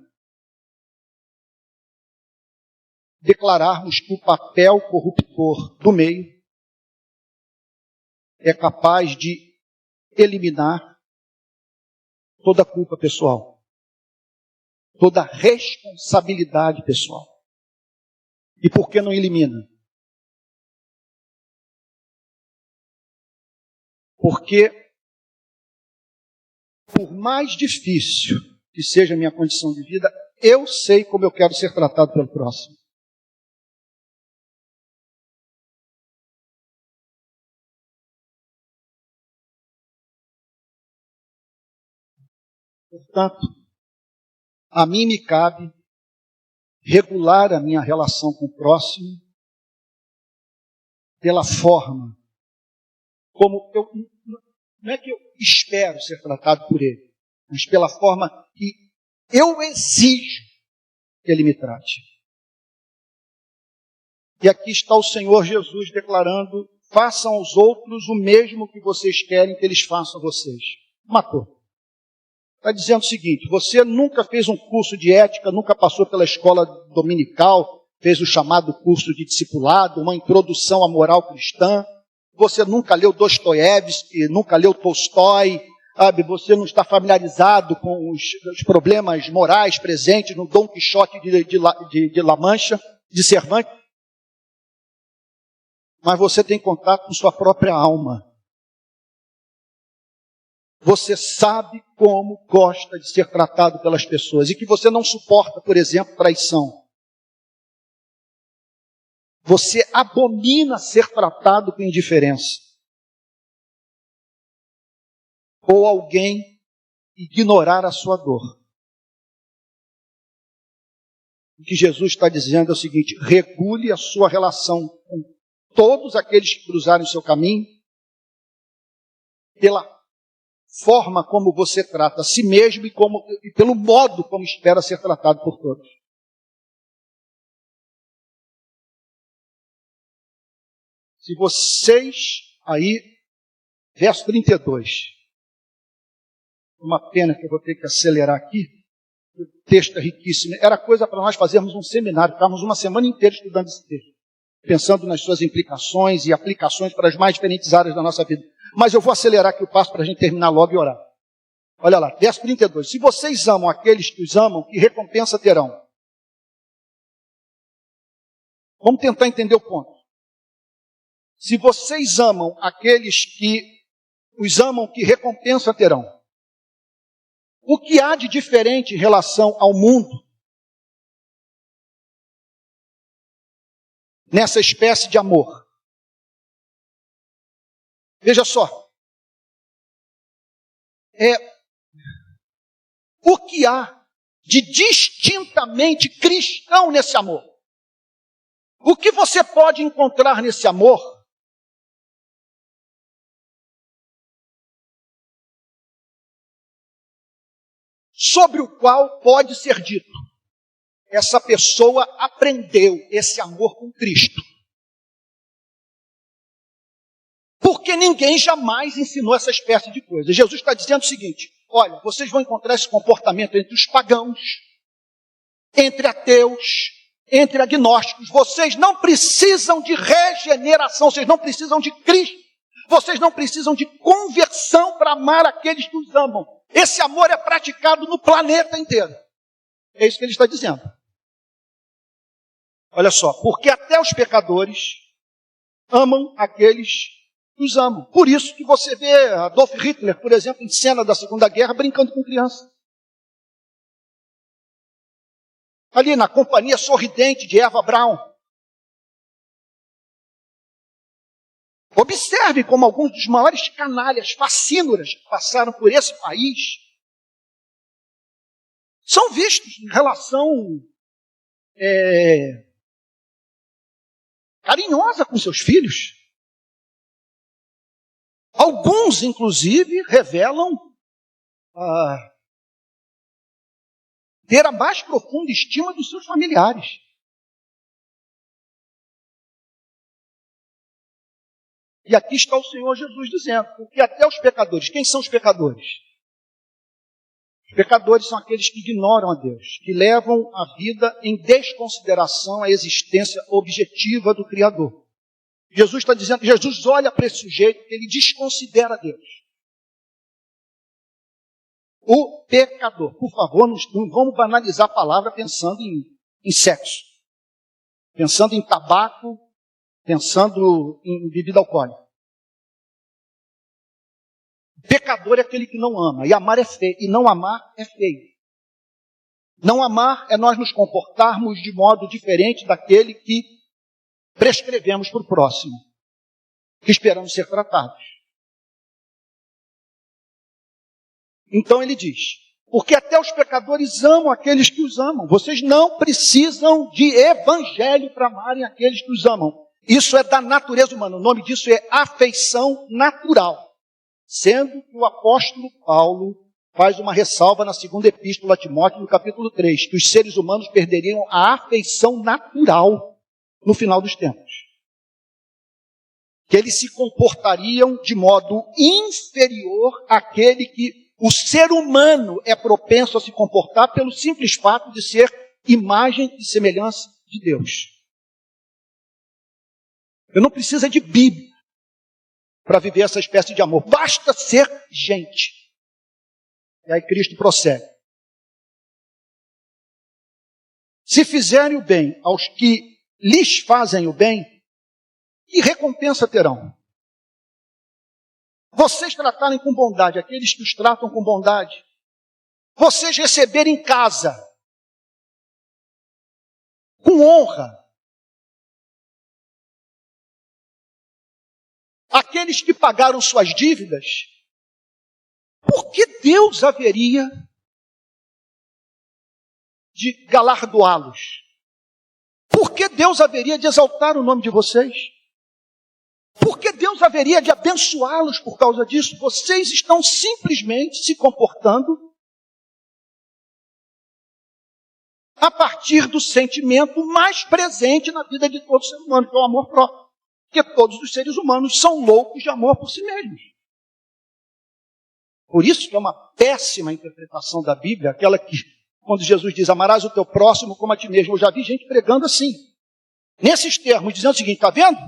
declararmos que o papel corruptor do meio é capaz de eliminar toda a culpa pessoal, toda a responsabilidade pessoal. E por que não elimina? Porque, por mais difícil que seja a minha condição de vida, eu sei como eu quero ser tratado pelo próximo. Portanto, a mim me cabe regular a minha relação com o próximo pela forma como eu, não é que eu espero ser tratado por ele, mas pela forma que eu exijo que ele me trate. E aqui está o Senhor Jesus declarando: façam aos outros o mesmo que vocês querem que eles façam a vocês. Matou. Está dizendo o seguinte: você nunca fez um curso de ética, nunca passou pela escola dominical, fez o chamado curso de discipulado, uma introdução à moral cristã, você nunca leu Dostoiévski, nunca leu Tolstói, sabe? Você não está familiarizado com os problemas morais presentes no Dom Quixote de La Mancha, de Cervantes, mas você tem contato com sua própria alma. Você sabe como gosta de ser tratado pelas pessoas e que você não suporta, por exemplo, traição. Você abomina ser tratado com indiferença. Ou alguém ignorar a sua dor. O que Jesus está dizendo é o seguinte: regule a sua relação com todos aqueles que cruzarem o seu caminho pela forma como você trata a si mesmo e pelo modo como espera ser tratado por todos. Se vocês, aí, verso 32, uma pena que eu vou ter que acelerar aqui, o texto é riquíssimo, era coisa para nós fazermos um seminário, ficarmos uma semana inteira estudando esse texto, pensando nas suas implicações e aplicações para as mais diferentes áreas da nossa vida. Mas eu vou acelerar aqui o passo para a gente terminar logo e orar. Olha lá, verso 32. Se vocês amam aqueles que os amam, que recompensa terão? Vamos tentar entender o ponto. Se vocês amam aqueles que os amam, que recompensa terão? O que há de diferente em relação ao mundo nessa espécie de amor? Veja só. O que há de distintamente cristão nesse amor? O que você pode encontrar nesse amor sobre o qual pode ser dito: essa pessoa aprendeu esse amor com Cristo? Porque ninguém jamais ensinou essa espécie de coisa. Jesus está dizendo o seguinte: olha, vocês vão encontrar esse comportamento entre os pagãos, entre ateus, entre agnósticos. Vocês não precisam de regeneração, vocês não precisam de Cristo, vocês não precisam de conversão para amar aqueles que os amam. Esse amor é praticado no planeta inteiro. É isso que ele está dizendo. Olha só, porque até os pecadores amam aqueles que os amam. Por isso que você vê Adolf Hitler, por exemplo, em cena da Segunda Guerra, brincando com criança. Ali na companhia sorridente de Eva Braun. Observe como alguns dos maiores canalhas, fascínoras que passaram por esse país são vistos em relação carinhosa com seus filhos. Alguns, inclusive, revelam ter a mais profunda estima dos seus familiares. E aqui está o Senhor Jesus dizendo, porque até os pecadores, quem são os pecadores? Os pecadores são aqueles que ignoram a Deus, que levam a vida em desconsideração à existência objetiva do Criador. Jesus está dizendo, Jesus olha para esse sujeito que ele desconsidera Deus. O pecador. Por favor, não vamos banalizar a palavra pensando em sexo, pensando em tabaco, pensando em bebida alcoólica. Pecador é aquele que não ama, e amar é feio, e não amar é feio. Não amar é nós nos comportarmos de modo diferente daquele que prescrevemos para o próximo, que esperamos ser tratados. Então ele diz, porque até os pecadores amam aqueles que os amam. Vocês não precisam de evangelho para amarem aqueles que os amam. Isso é da natureza humana, o nome disso é afeição natural. Sendo que o apóstolo Paulo faz uma ressalva na segunda epístola a Timóteo, no capítulo 3, que os seres humanos perderiam a afeição natural no final dos tempos. Que eles se comportariam de modo inferior àquele que o ser humano é propenso a se comportar pelo simples fato de ser imagem e semelhança de Deus. Eu não preciso de Bíblia para viver essa espécie de amor. Basta ser gente. E aí Cristo prossegue. Se fizerem o bem aos que lhes fazem o bem, que recompensa terão? Vocês tratarem com bondade aqueles que os tratam com bondade. Vocês receberem em casa com honra aqueles que pagaram suas dívidas. Por que Deus haveria de galardoá-los? Por que Deus haveria de exaltar o nome de vocês? Por que Deus haveria de abençoá-los por causa disso? Vocês estão simplesmente se comportando a partir do sentimento mais presente na vida de todo ser humano, que é o amor próprio. Porque todos os seres humanos são loucos de amor por si mesmos. Por isso que é uma péssima interpretação da Bíblia, aquela que, quando Jesus diz, amarás o teu próximo como a ti mesmo. Eu já vi gente pregando assim, nesses termos, dizendo o seguinte, está vendo?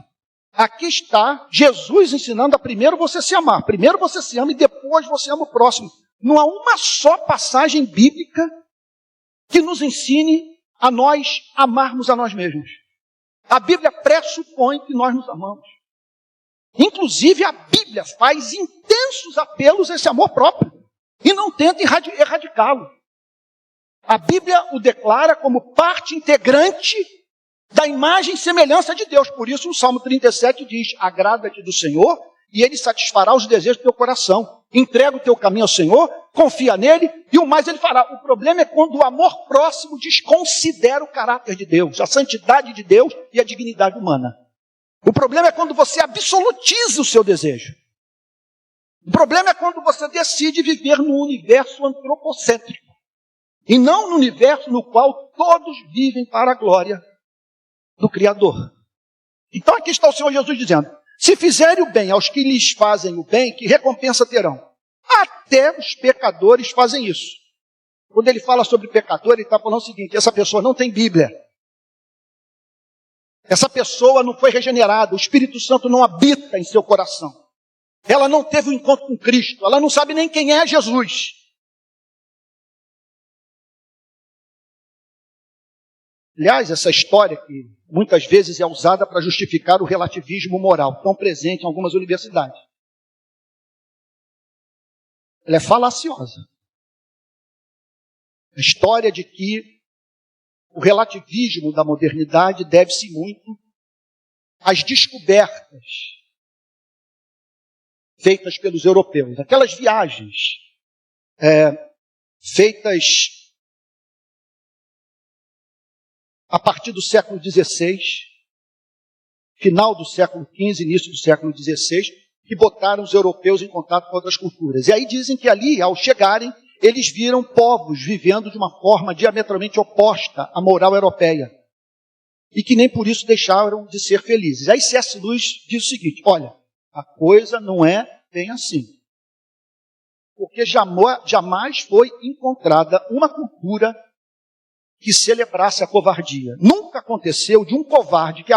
Aqui está Jesus ensinando a primeiro você se amar. Primeiro você se ama e depois você ama o próximo. Não há uma só passagem bíblica que nos ensine a nós amarmos a nós mesmos. A Bíblia pressupõe que nós nos amamos. Inclusive a Bíblia faz intensos apelos a esse amor próprio e não tenta erradicá-lo. A Bíblia o declara como parte integrante da imagem e semelhança de Deus. Por isso o Salmo 37 diz: agrada-te do Senhor e Ele satisfará os desejos do teu coração. Entrega o teu caminho ao Senhor, confia nele e o mais Ele fará. O problema é quando o amor próximo desconsidera o caráter de Deus, a santidade de Deus e a dignidade humana. O problema é quando você absolutiza o seu desejo. O problema é quando você decide viver num universo antropocêntrico e não no universo no qual todos vivem para a glória do Criador. Então aqui está o Senhor Jesus dizendo: se fizerem o bem aos que lhes fazem o bem, que recompensa terão? Até os pecadores fazem isso. Quando ele fala sobre pecador, ele está falando o seguinte: essa pessoa não tem Bíblia. Essa pessoa não foi regenerada, o Espírito Santo não habita em seu coração. Ela não teve um encontro com Cristo, ela não sabe nem quem é Jesus. Aliás, essa história que muitas vezes é usada para justificar o relativismo moral, tão presente em algumas universidades. Ela é falaciosa. A história de que o relativismo da modernidade deve-se muito às descobertas feitas pelos europeus. Aquelas viagens feitas a partir do século XVI, final do século XV, início do século XVI, que botaram os europeus em contato com outras culturas. E aí dizem que ali, ao chegarem, eles viram povos vivendo de uma forma diametralmente oposta à moral europeia. E que nem por isso deixaram de ser felizes. Aí C.S. Lewis diz o seguinte: olha, a coisa não é bem assim. Porque jamais foi encontrada uma cultura que celebrasse a covardia. Nunca aconteceu de um covarde que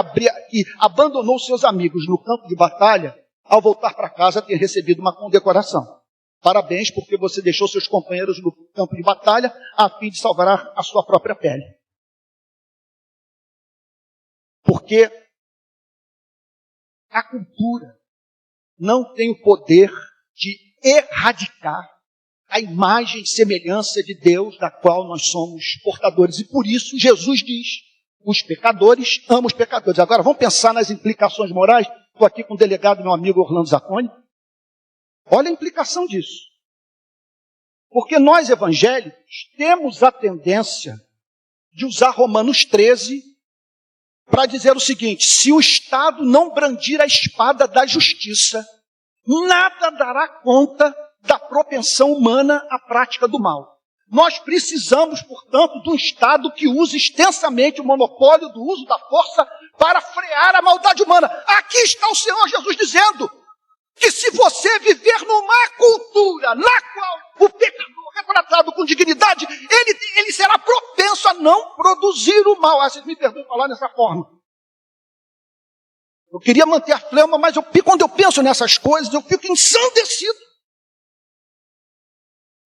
abandonou seus amigos no campo de batalha, ao voltar para casa ter recebido uma condecoração. Parabéns, porque você deixou seus companheiros no campo de batalha a fim de salvar a sua própria pele. Porque a cultura não tem o poder de erradicar a imagem e semelhança de Deus da qual nós somos portadores. E por isso Jesus diz: os pecadores amam os pecadores. Agora vamos pensar nas implicações morais. Estou aqui com o delegado, meu amigo Orlando Zacconi. Olha a implicação disso. Porque nós evangélicos temos a tendência de usar Romanos 13 para dizer o seguinte: se o Estado não brandir a espada da justiça, nada dará conta da propensão humana à prática do mal. Nós precisamos, portanto, de um Estado que use extensamente o monopólio do uso da força para frear a maldade humana. Aqui está o Senhor Jesus dizendo que se você viver numa cultura na qual o pecador é tratado com dignidade, ele será propenso a não produzir o mal. Vocês me perdoem falar dessa forma. Eu queria manter a flama, mas quando eu penso nessas coisas, eu fico ensandecido.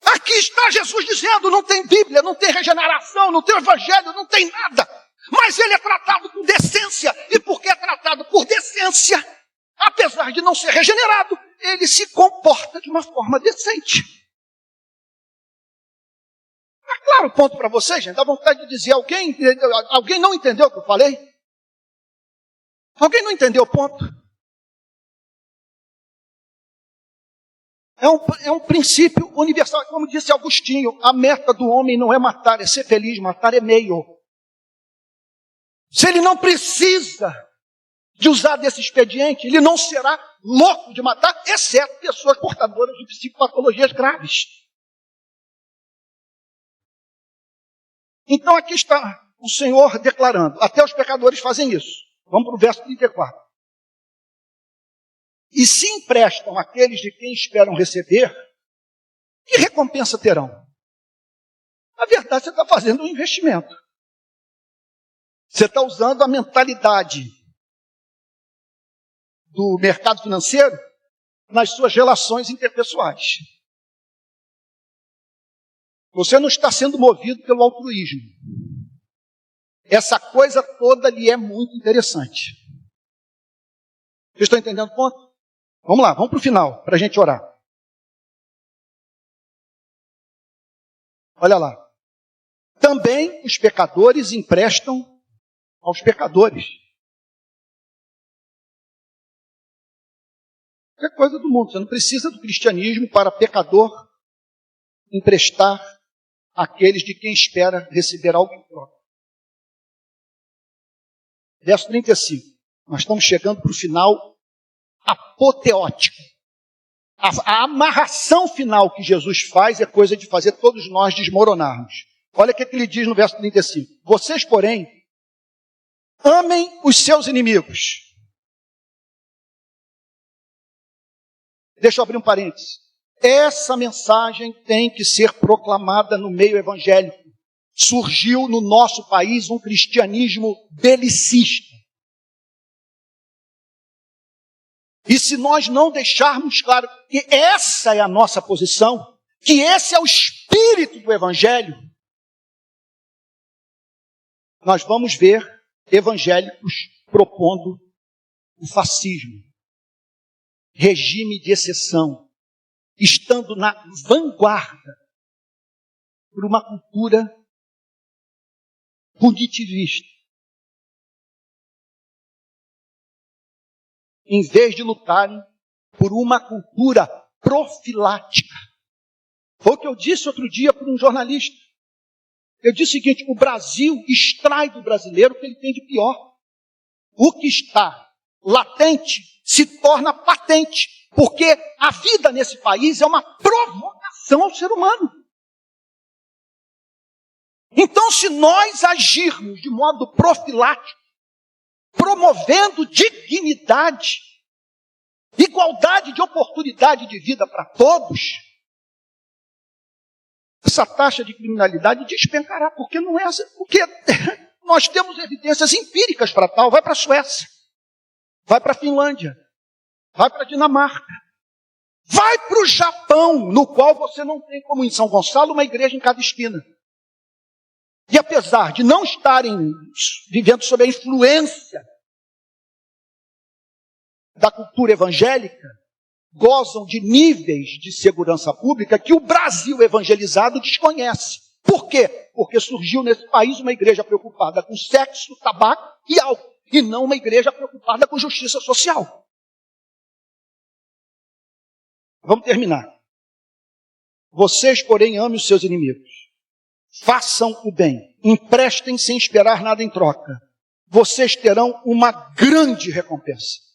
Aqui está Jesus dizendo: não tem Bíblia, não tem regeneração, não tem Evangelho, não tem nada. Mas ele é tratado com decência. E porque é tratado por decência, apesar de não ser regenerado, ele se comporta de uma forma decente. Está claro o ponto para vocês, gente? Dá vontade de dizer: alguém não entendeu o que eu falei? Alguém não entendeu o ponto? É um princípio universal. Como disse Agostinho, a meta do homem não é matar, é ser feliz. Matar é meio. Se ele não precisa de usar desse expediente, ele não será louco de matar, exceto pessoas portadoras de psicopatologias graves. Então aqui está o Senhor declarando: até os pecadores fazem isso. Vamos para o verso 34. E se emprestam àqueles de quem esperam receber, que recompensa terão? Na verdade, você está fazendo um investimento. Você está usando a mentalidade do mercado financeiro nas suas relações interpessoais. Você não está sendo movido pelo altruísmo. Essa coisa toda lhe é muito interessante. Vocês estão entendendo o ponto? Vamos lá, vamos para o final, para a gente orar. Olha lá. Também os pecadores emprestam aos pecadores. Qualquer coisa do mundo. Você não precisa do cristianismo para pecador emprestar àqueles de quem espera receber algo em troca. Verso 35. Nós estamos chegando para o final apoteótico. A amarração final que Jesus faz é coisa de fazer todos nós desmoronarmos. Olha o que ele diz no verso 35. Vocês, porém, amem os seus inimigos. Deixa eu abrir um parênteses. Essa mensagem tem que ser proclamada no meio evangélico. Surgiu no nosso país um cristianismo belicista. E se nós não deixarmos claro que essa é a nossa posição, que esse é o espírito do evangelho, nós vamos ver evangélicos propondo o fascismo, regime de exceção, estando na vanguarda por uma cultura punitivista. Em vez de lutarem por uma cultura profilática. Foi o que eu disse outro dia para um jornalista. Eu disse o seguinte: o Brasil extrai do brasileiro o que ele tem de pior. O que está latente se torna patente, porque a vida nesse país é uma provocação ao ser humano. Então, se nós agirmos de modo profilático, promovendo dignidade, igualdade de oportunidade de vida para todos, essa taxa de criminalidade despencará, porque não é assim, porque nós temos evidências empíricas para tal. Vai para a Suécia, vai para a Finlândia, vai para a Dinamarca, vai para o Japão, no qual você não tem, como em São Gonçalo, uma igreja em cada esquina. E apesar de não estarem vivendo sob a influência da cultura evangélica, gozam de níveis de segurança pública que o Brasil evangelizado desconhece. Por quê? Porque surgiu nesse país uma igreja preocupada com sexo, tabaco e álcool, e não uma igreja preocupada com justiça social. Vamos terminar. Vocês, porém, amem os seus inimigos. Façam o bem, emprestem sem esperar nada em troca. Vocês terão uma grande recompensa.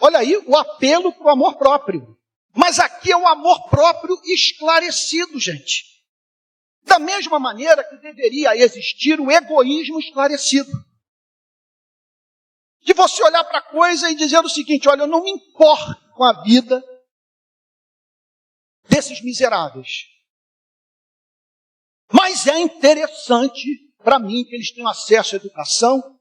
Olha aí o apelo para o amor próprio. Mas aqui é o amor próprio esclarecido, gente. Da mesma maneira que deveria existir o egoísmo esclarecido. De você olhar para a coisa e dizer o seguinte: olha, eu não me importo com a vida desses miseráveis. Mas é interessante para mim que eles tenham acesso à educação,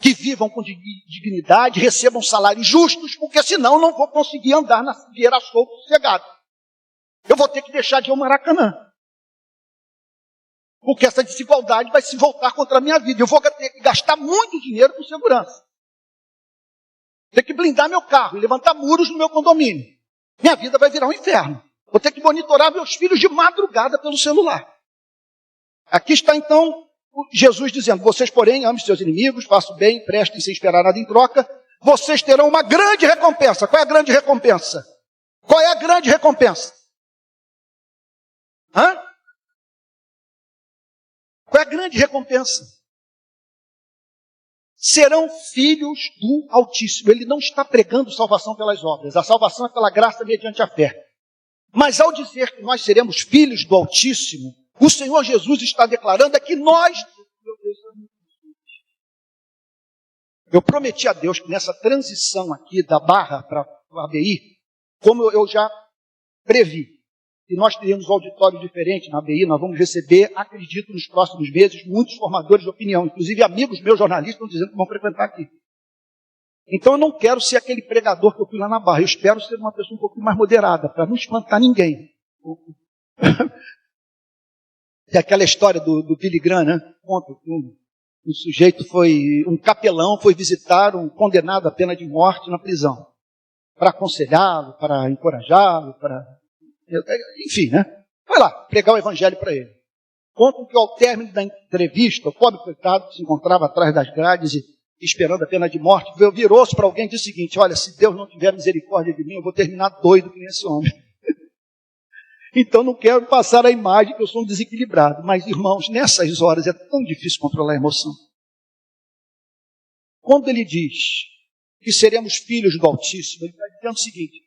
que vivam com dignidade, recebam salários justos, porque senão eu não vou conseguir andar na figueira solto, sossegado. Eu vou ter que deixar de ir ao Maracanã. Porque essa desigualdade vai se voltar contra a minha vida. Eu vou ter que gastar muito dinheiro com segurança. Ter que blindar meu carro e levantar muros no meu condomínio. Minha vida vai virar um inferno. Vou ter que monitorar meus filhos de madrugada pelo celular. Aqui está então Jesus dizendo: vocês, porém, amem seus inimigos, façam bem, prestem sem esperar nada em troca. Vocês terão uma grande recompensa. Qual é a grande recompensa? Qual é a grande recompensa? Hã? Qual é a grande recompensa? Serão filhos do Altíssimo. Ele não está pregando salvação pelas obras. A salvação é pela graça mediante a fé. Mas ao dizer que nós seremos filhos do Altíssimo, o Senhor Jesus está declarando que nós... Eu prometi a Deus que nessa transição aqui da Barra para o ABI, como eu já previ, que nós teríamos um auditório diferente na ABI, nós vamos receber, acredito, nos próximos meses, muitos formadores de opinião, inclusive amigos meus jornalistas estão dizendo que vão frequentar aqui. Então eu não quero ser aquele pregador que eu fui lá na Barra. Eu espero ser uma pessoa um pouco mais moderada, para não espantar ninguém. É aquela história do Billy Graham, né? Conta que um sujeito um capelão foi visitar um condenado à pena de morte na prisão. Para aconselhá-lo, para encorajá-lo, enfim, né? Foi lá, pregar o evangelho para ele. Contam que ao término da entrevista, o pobre coitado que se encontrava atrás das grades e esperando a pena de morte, virou-se para alguém e disse o seguinte: olha, se Deus não tiver misericórdia de mim, eu vou terminar doido que nem esse homem. Então não quero passar a imagem que eu sou um desequilibrado. Mas, irmãos, nessas horas é tão difícil controlar a emoção. Quando ele diz que seremos filhos do Altíssimo, ele está dizendo o seguinte: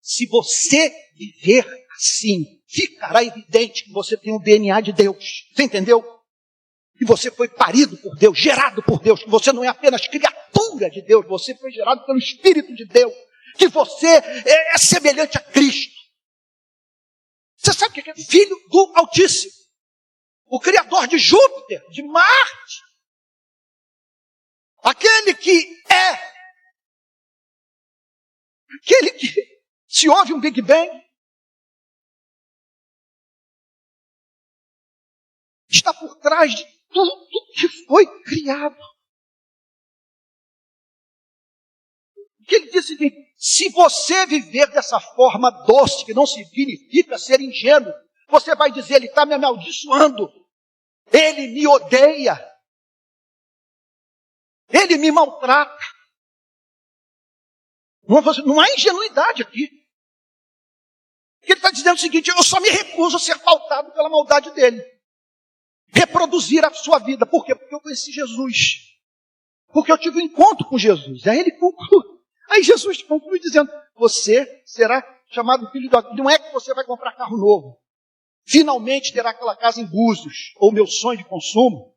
se você viver assim, ficará evidente que você tem o DNA de Deus. Você entendeu? Que você foi parido por Deus, gerado por Deus, que você não é apenas criatura de Deus, você foi gerado pelo Espírito de Deus, que você é semelhante a Cristo. Você sabe o que é filho do Altíssimo? O Criador de Júpiter, de Marte. Aquele que aquele que, se houve um Big Bang, está por trás de tudo que foi criado. O que ele disse é o seguinte: se você viver dessa forma doce, que não significa ser ingênuo, você vai dizer, ele está me amaldiçoando, ele me odeia, ele me maltrata. Não há ingenuidade aqui. Ele está dizendo o seguinte: eu só me recuso a ser pautado pela maldade dele. Reproduzir a sua vida. Por quê? Porque eu conheci Jesus. Porque eu tive um encontro com Jesus. Aí ele conclui. Aí Jesus conclui dizendo: você será chamado filho de Deus. Não é que você vai comprar carro novo. Finalmente terá aquela casa em Búzios. Ou meu sonho de consumo.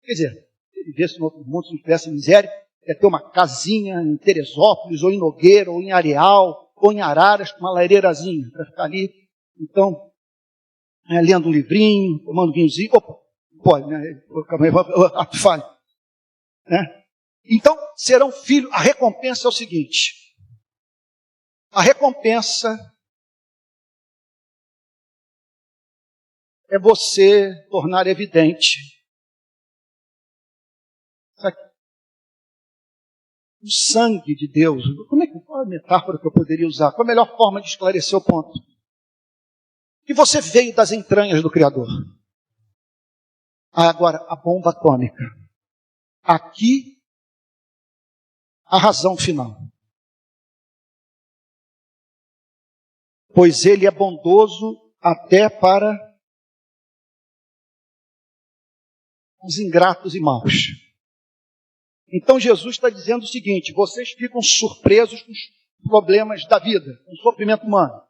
Quer dizer, se ele vivesse no outro mundo, se não tivesse miséria, ia ter uma casinha em Teresópolis, ou em Nogueira, ou em Areal, ou em Araras, com uma lareirazinha para ficar ali. Então, lendo um livrinho, tomando um vinhozinho. Opa, pode, né? Falha. Né? Então, serão filhos. A recompensa é o seguinte: a recompensa é você tornar evidente o sangue de Deus. Qual é a metáfora que eu poderia usar? Qual a melhor forma de esclarecer o ponto? Que você veio das entranhas do Criador. Agora, a bomba atômica. Aqui, a razão final. Pois ele é bondoso até para os ingratos e maus. Então Jesus está dizendo o seguinte: vocês ficam surpresos com os problemas da vida, com o sofrimento humano.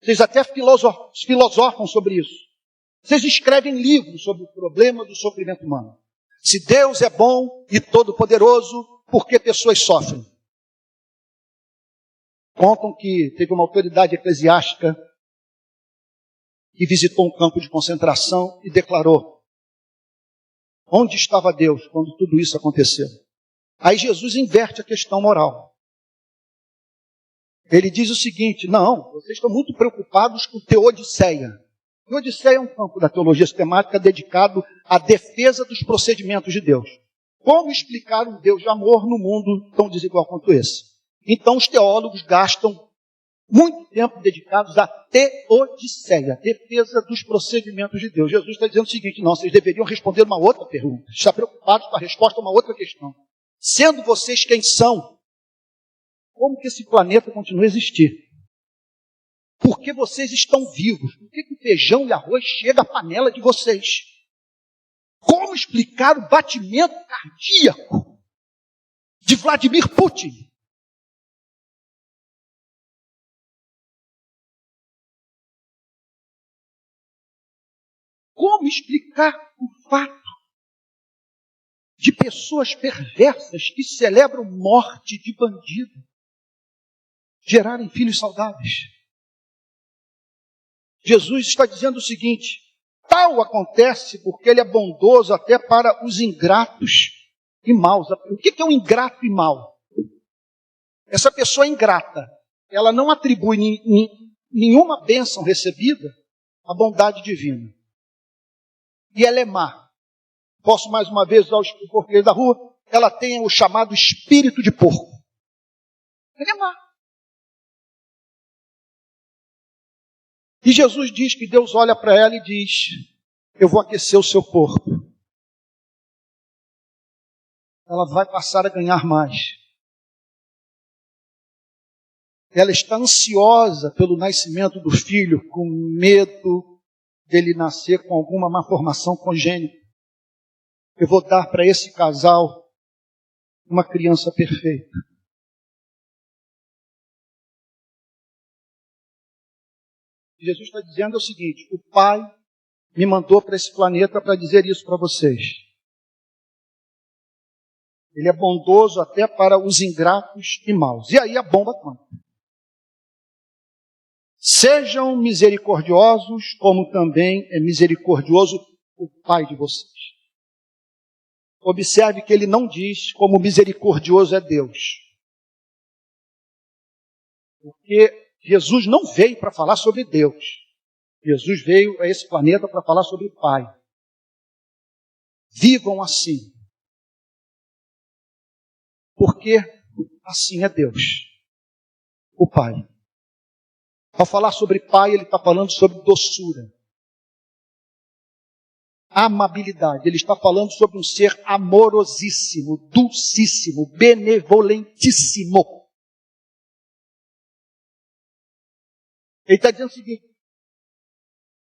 Vocês até filosofam sobre isso. Vocês escrevem livros sobre o problema do sofrimento humano. Se Deus é bom e todo-poderoso, por que pessoas sofrem? Contam que teve uma autoridade eclesiástica que visitou um campo de concentração e declarou: onde estava Deus quando tudo isso aconteceu? Aí Jesus inverte a questão moral. Ele diz o seguinte: não, vocês estão muito preocupados com Teodiceia. Teodiceia é um campo da teologia sistemática dedicado à defesa dos procedimentos de Deus. Como explicar um Deus de amor num mundo tão desigual quanto esse? Então os teólogos gastam muito tempo dedicados à Teodiceia, defesa dos procedimentos de Deus. Jesus está dizendo o seguinte: não, vocês deveriam responder uma outra pergunta. Está preocupados com a resposta a uma outra questão. Sendo vocês quem são, como que esse planeta continua a existir? Por que vocês estão vivos? Por que o feijão e arroz chega à panela de vocês? Como explicar o batimento cardíaco de Vladimir Putin? Como explicar o fato de pessoas perversas que celebram morte de bandido gerarem filhos saudáveis? Jesus está dizendo o seguinte: tal acontece porque ele é bondoso até para os ingratos e maus. O que é um ingrato e mau? Essa pessoa ingrata, ela não atribui nenhuma bênção recebida à bondade divina. E ela é má. Posso mais uma vez usar o português da rua? Ela tem o chamado espírito de porco. Ela é má. E Jesus diz que Deus olha para ela e diz: eu vou aquecer o seu corpo. Ela vai passar a ganhar mais. Ela está ansiosa pelo nascimento do filho, com medo dele nascer com alguma malformação congênita. Eu vou dar para esse casal uma criança perfeita. Jesus está dizendo o seguinte: o Pai me mandou para esse planeta para dizer isso para vocês. Ele é bondoso até para os ingratos e maus. E aí a bomba conta. Sejam misericordiosos, como também é misericordioso o Pai de vocês. Observe que ele não diz como misericordioso é Deus. Porque Jesus não veio para falar sobre Deus. Jesus veio a esse planeta para falar sobre o Pai. Vivam assim. Porque assim é Deus, o Pai. Ao falar sobre Pai, ele está falando sobre doçura, amabilidade. Ele está falando sobre um ser amorosíssimo, dulcíssimo, benevolentíssimo. Ele está dizendo o seguinte: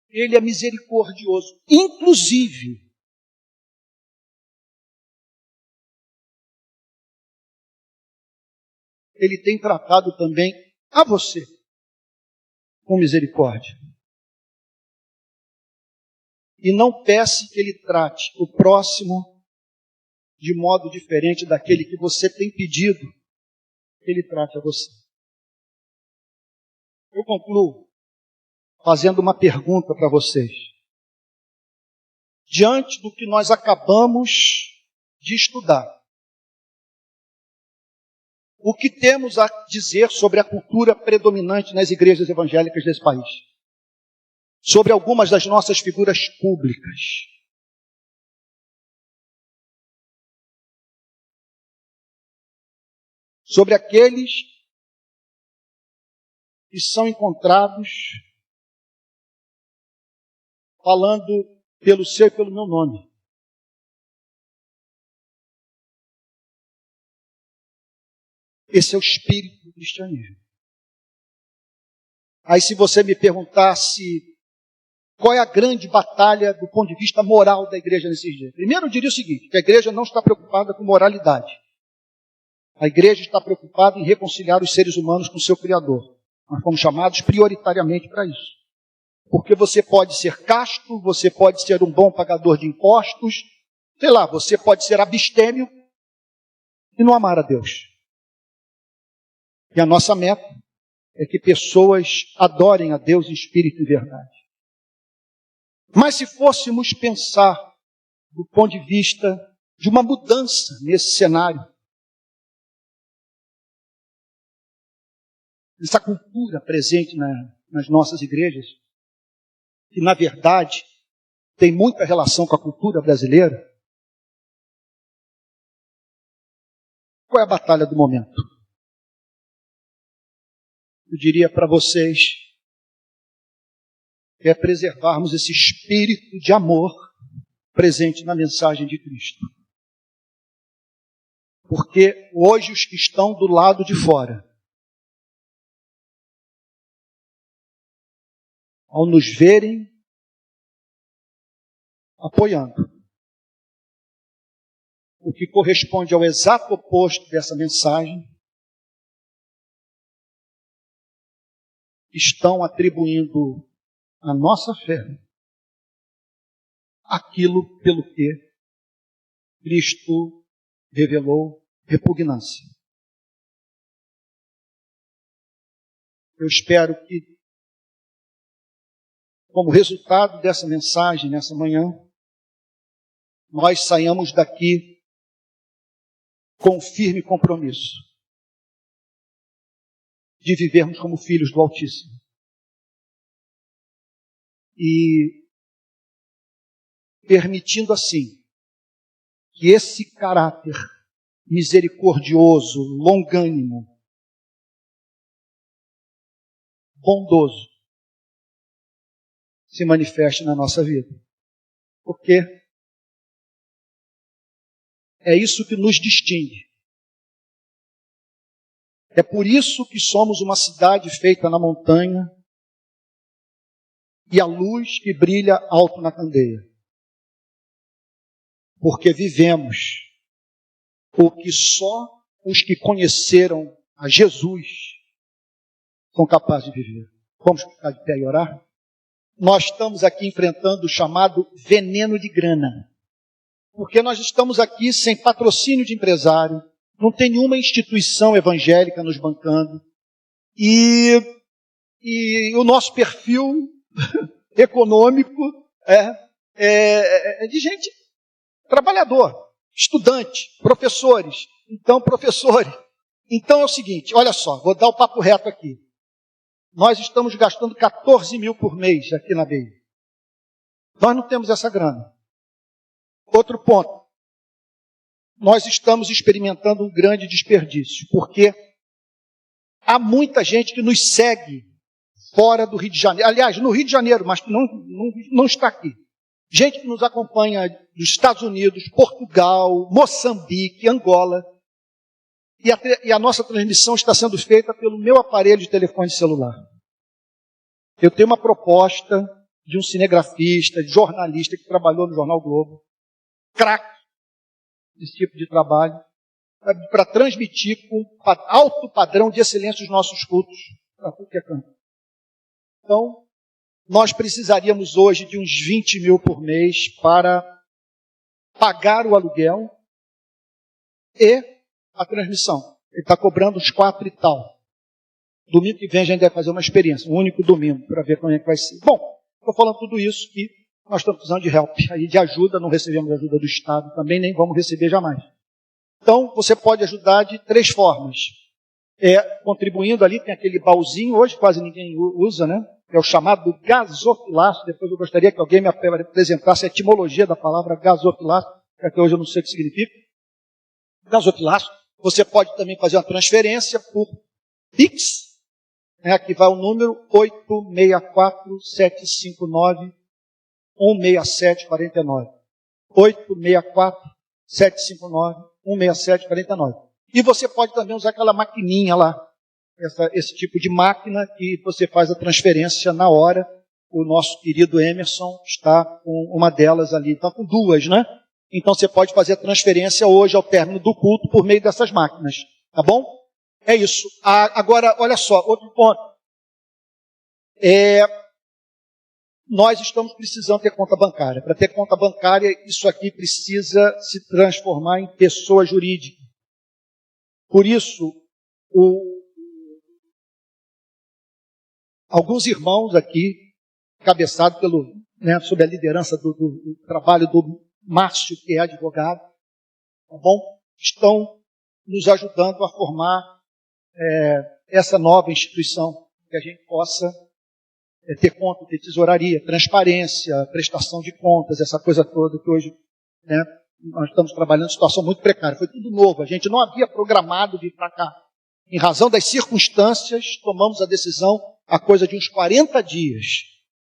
ele é misericordioso. Inclusive, ele tem tratado também a você com misericórdia. E não peça que ele trate o próximo de modo diferente daquele que você tem pedido que ele trate a você. Eu concluo fazendo uma pergunta para vocês. Diante do que nós acabamos de estudar, o que temos a dizer sobre a cultura predominante nas igrejas evangélicas desse país? Sobre algumas das nossas figuras públicas. Sobre aqueles que são encontrados falando pelo seu e pelo meu nome. Esse é o espírito do cristianismo. Aí se você me perguntasse qual é a grande batalha do ponto de vista moral da igreja nesses dias? Primeiro eu diria o seguinte, que a igreja não está preocupada com moralidade. A igreja está preocupada em reconciliar os seres humanos com o seu Criador. Nós fomos chamados prioritariamente para isso. Porque você pode ser casto, você pode ser um bom pagador de impostos, sei lá, você pode ser abstêmio e não amar a Deus. E a nossa meta é que pessoas adorem a Deus em espírito e verdade. Mas se fôssemos pensar do ponto de vista de uma mudança nesse cenário, essa cultura presente nas nossas igrejas, que na verdade tem muita relação com a cultura brasileira, qual é a batalha do momento? Eu diria para vocês que é preservarmos esse espírito de amor presente na mensagem de Cristo. Porque hoje os que estão do lado de fora, ao nos verem apoiando, o que corresponde ao exato oposto dessa mensagem, estão atribuindo à nossa fé aquilo pelo que Cristo revelou repugnância. Eu espero que, como resultado dessa mensagem nessa manhã, nós saiamos daqui com um firme compromisso de vivermos como filhos do Altíssimo. E permitindo assim que esse caráter misericordioso, longânimo, bondoso se manifeste na nossa vida. Porque é isso que nos distingue. É por isso que somos uma cidade feita na montanha e a luz que brilha alto na candeia. Porque vivemos o que só os que conheceram a Jesus são capazes de viver. Vamos ficar de pé e orar? Nós estamos aqui enfrentando o chamado veneno de grana. Porque nós estamos aqui sem patrocínio de empresário, não tem nenhuma instituição evangélica nos bancando, e o nosso perfil econômico é de gente trabalhador, estudante, professores. Então é o seguinte, olha só, vou dar o papo reto aqui. Nós estamos gastando 14 mil por mês aqui na BI. Nós não temos essa grana. Outro ponto. Nós estamos experimentando um grande desperdício, porque há muita gente que nos segue fora do Rio de Janeiro. Aliás, no Rio de Janeiro, mas que não está aqui. Gente que nos acompanha dos Estados Unidos, Portugal, Moçambique, Angola. E a nossa transmissão está sendo feita pelo meu aparelho de telefone celular. Eu tenho uma proposta de um cinegrafista, de jornalista que trabalhou no Jornal Globo, craque desse tipo de trabalho, para transmitir com alto padrão de excelência os nossos cultos para tudo que é canto. Então, nós precisaríamos hoje de uns 20 mil por mês para pagar o aluguel e a transmissão. Ele está cobrando uns 4 e tal. Domingo que vem a gente deve fazer uma experiência, um único domingo, para ver como é que vai ser. Bom, estou falando tudo isso e nós estamos precisando de help, aí de ajuda, não recebemos ajuda do Estado também, nem vamos receber jamais. Então, você pode ajudar de 3 formas. Contribuindo ali, tem aquele baúzinho, hoje quase ninguém usa, né? É o chamado gasofilaço. Depois eu gostaria que alguém me apresentasse a etimologia da palavra gasofilaço, que até hoje eu não sei o que significa. Gasofilaço. Você pode também fazer uma transferência por Pix, aqui vai o número 864-759-16749. 864-759-16749. E você pode também usar aquela maquininha lá, esse tipo de máquina que você faz a transferência na hora. O nosso querido Emerson está com uma delas ali, está com 2, né? Então você pode fazer a transferência hoje ao término do culto por meio dessas máquinas, tá bom? É isso. Agora, olha só, outro ponto. Nós estamos precisando ter conta bancária. Para ter conta bancária, isso aqui precisa se transformar em pessoa jurídica. Por isso, alguns irmãos aqui, cabeçados sob a liderança do trabalho do Márcio, que é advogado, tá bom? Estão nos ajudando a formar essa nova instituição, que a gente possa ter conta de tesouraria, transparência, prestação de contas, essa coisa toda que hoje nós estamos trabalhando em situação muito precária. Foi tudo novo, a gente não havia programado vir para cá. Em razão das circunstâncias, tomamos a decisão, há coisa de uns 40 dias,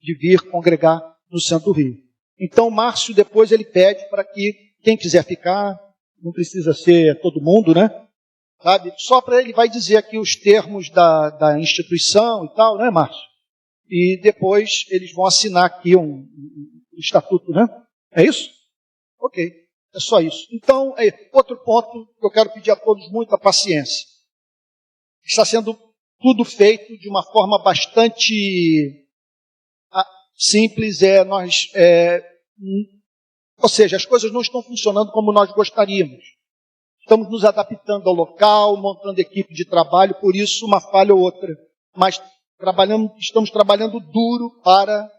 de vir congregar no centro do Rio. Então, o Márcio, depois, ele pede para que quem quiser ficar, não precisa ser todo mundo, né? Sabe? Só para ele vai dizer aqui os termos da instituição e tal, né, Márcio? E depois eles vão assinar aqui um estatuto, né? É isso? Ok, é só isso. Então, outro ponto que eu quero pedir a todos muita paciência. Está sendo tudo feito de uma forma bastante simples, ou seja, as coisas não estão funcionando como nós gostaríamos. Estamos nos adaptando ao local, montando equipe de trabalho, por isso uma falha ou outra. Mas estamos trabalhando duro para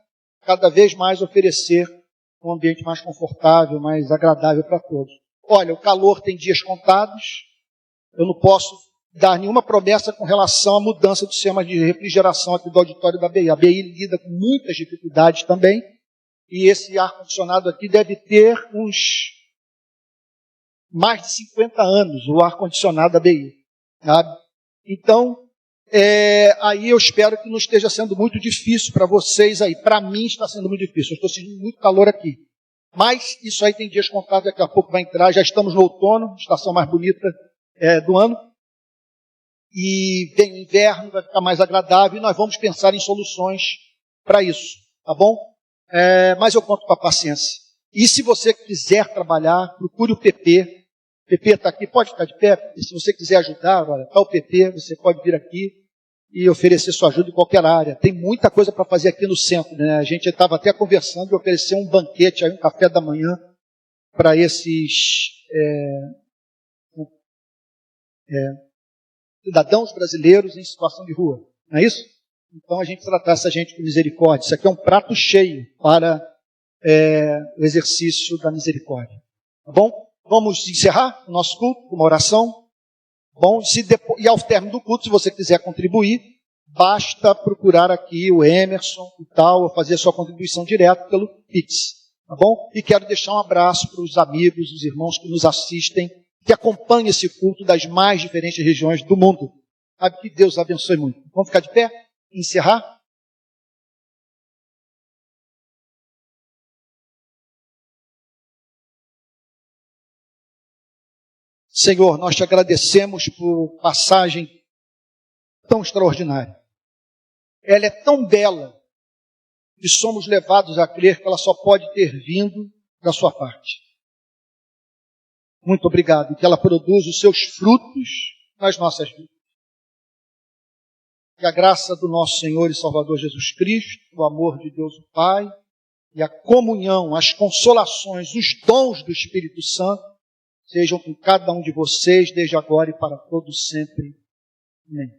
cada vez mais oferecer um ambiente mais confortável, mais agradável para todos. Olha, o calor tem dias contados, eu não posso dar nenhuma promessa com relação à mudança do sistema de refrigeração aqui do auditório da BI. A BI lida com muitas dificuldades também, e esse ar-condicionado aqui deve ter uns mais de 50 anos, o ar-condicionado da BI. Sabe? Então, aí eu espero que não esteja sendo muito difícil para vocês aí. Para mim está sendo muito difícil, eu estou sentindo muito calor aqui. Mas isso aí tem dias contados, daqui a pouco vai entrar, já estamos no outono, estação mais bonita do ano. E vem o inverno, vai ficar mais agradável, e nós vamos pensar em soluções para isso, tá bom? Mas eu conto com a paciência. E se você quiser trabalhar, procure o PP. O PP está aqui, pode ficar de pé. E se você quiser ajudar, olha, está o PP, você pode vir aqui e oferecer sua ajuda em qualquer área. Tem muita coisa para fazer aqui no centro, né? A gente estava até conversando de oferecer um banquete, aí, um café da manhã, para esses cidadãos brasileiros em situação de rua. Não é isso? Então a gente tratar essa gente com misericórdia. Isso aqui é um prato cheio para o exercício da misericórdia. Tá bom? Vamos encerrar o nosso culto com uma oração. Bom, e ao término do culto, se você quiser contribuir, basta procurar aqui o Emerson e tal, ou fazer a sua contribuição direto pelo Pix. Tá bom? E quero deixar um abraço para os amigos, os irmãos que nos assistem, que acompanham esse culto das mais diferentes regiões do mundo. Sabe, que Deus abençoe muito. Vamos ficar de pé? Encerrar? Senhor, nós te agradecemos por passagem tão extraordinária. Ela é tão bela que somos levados a crer que ela só pode ter vindo da sua parte. Muito obrigado, que ela produza os seus frutos nas nossas vidas. Que a graça do nosso Senhor e Salvador Jesus Cristo, o amor de Deus o Pai, e a comunhão, as consolações, os dons do Espírito Santo, sejam com cada um de vocês, desde agora e para todos sempre. Amém.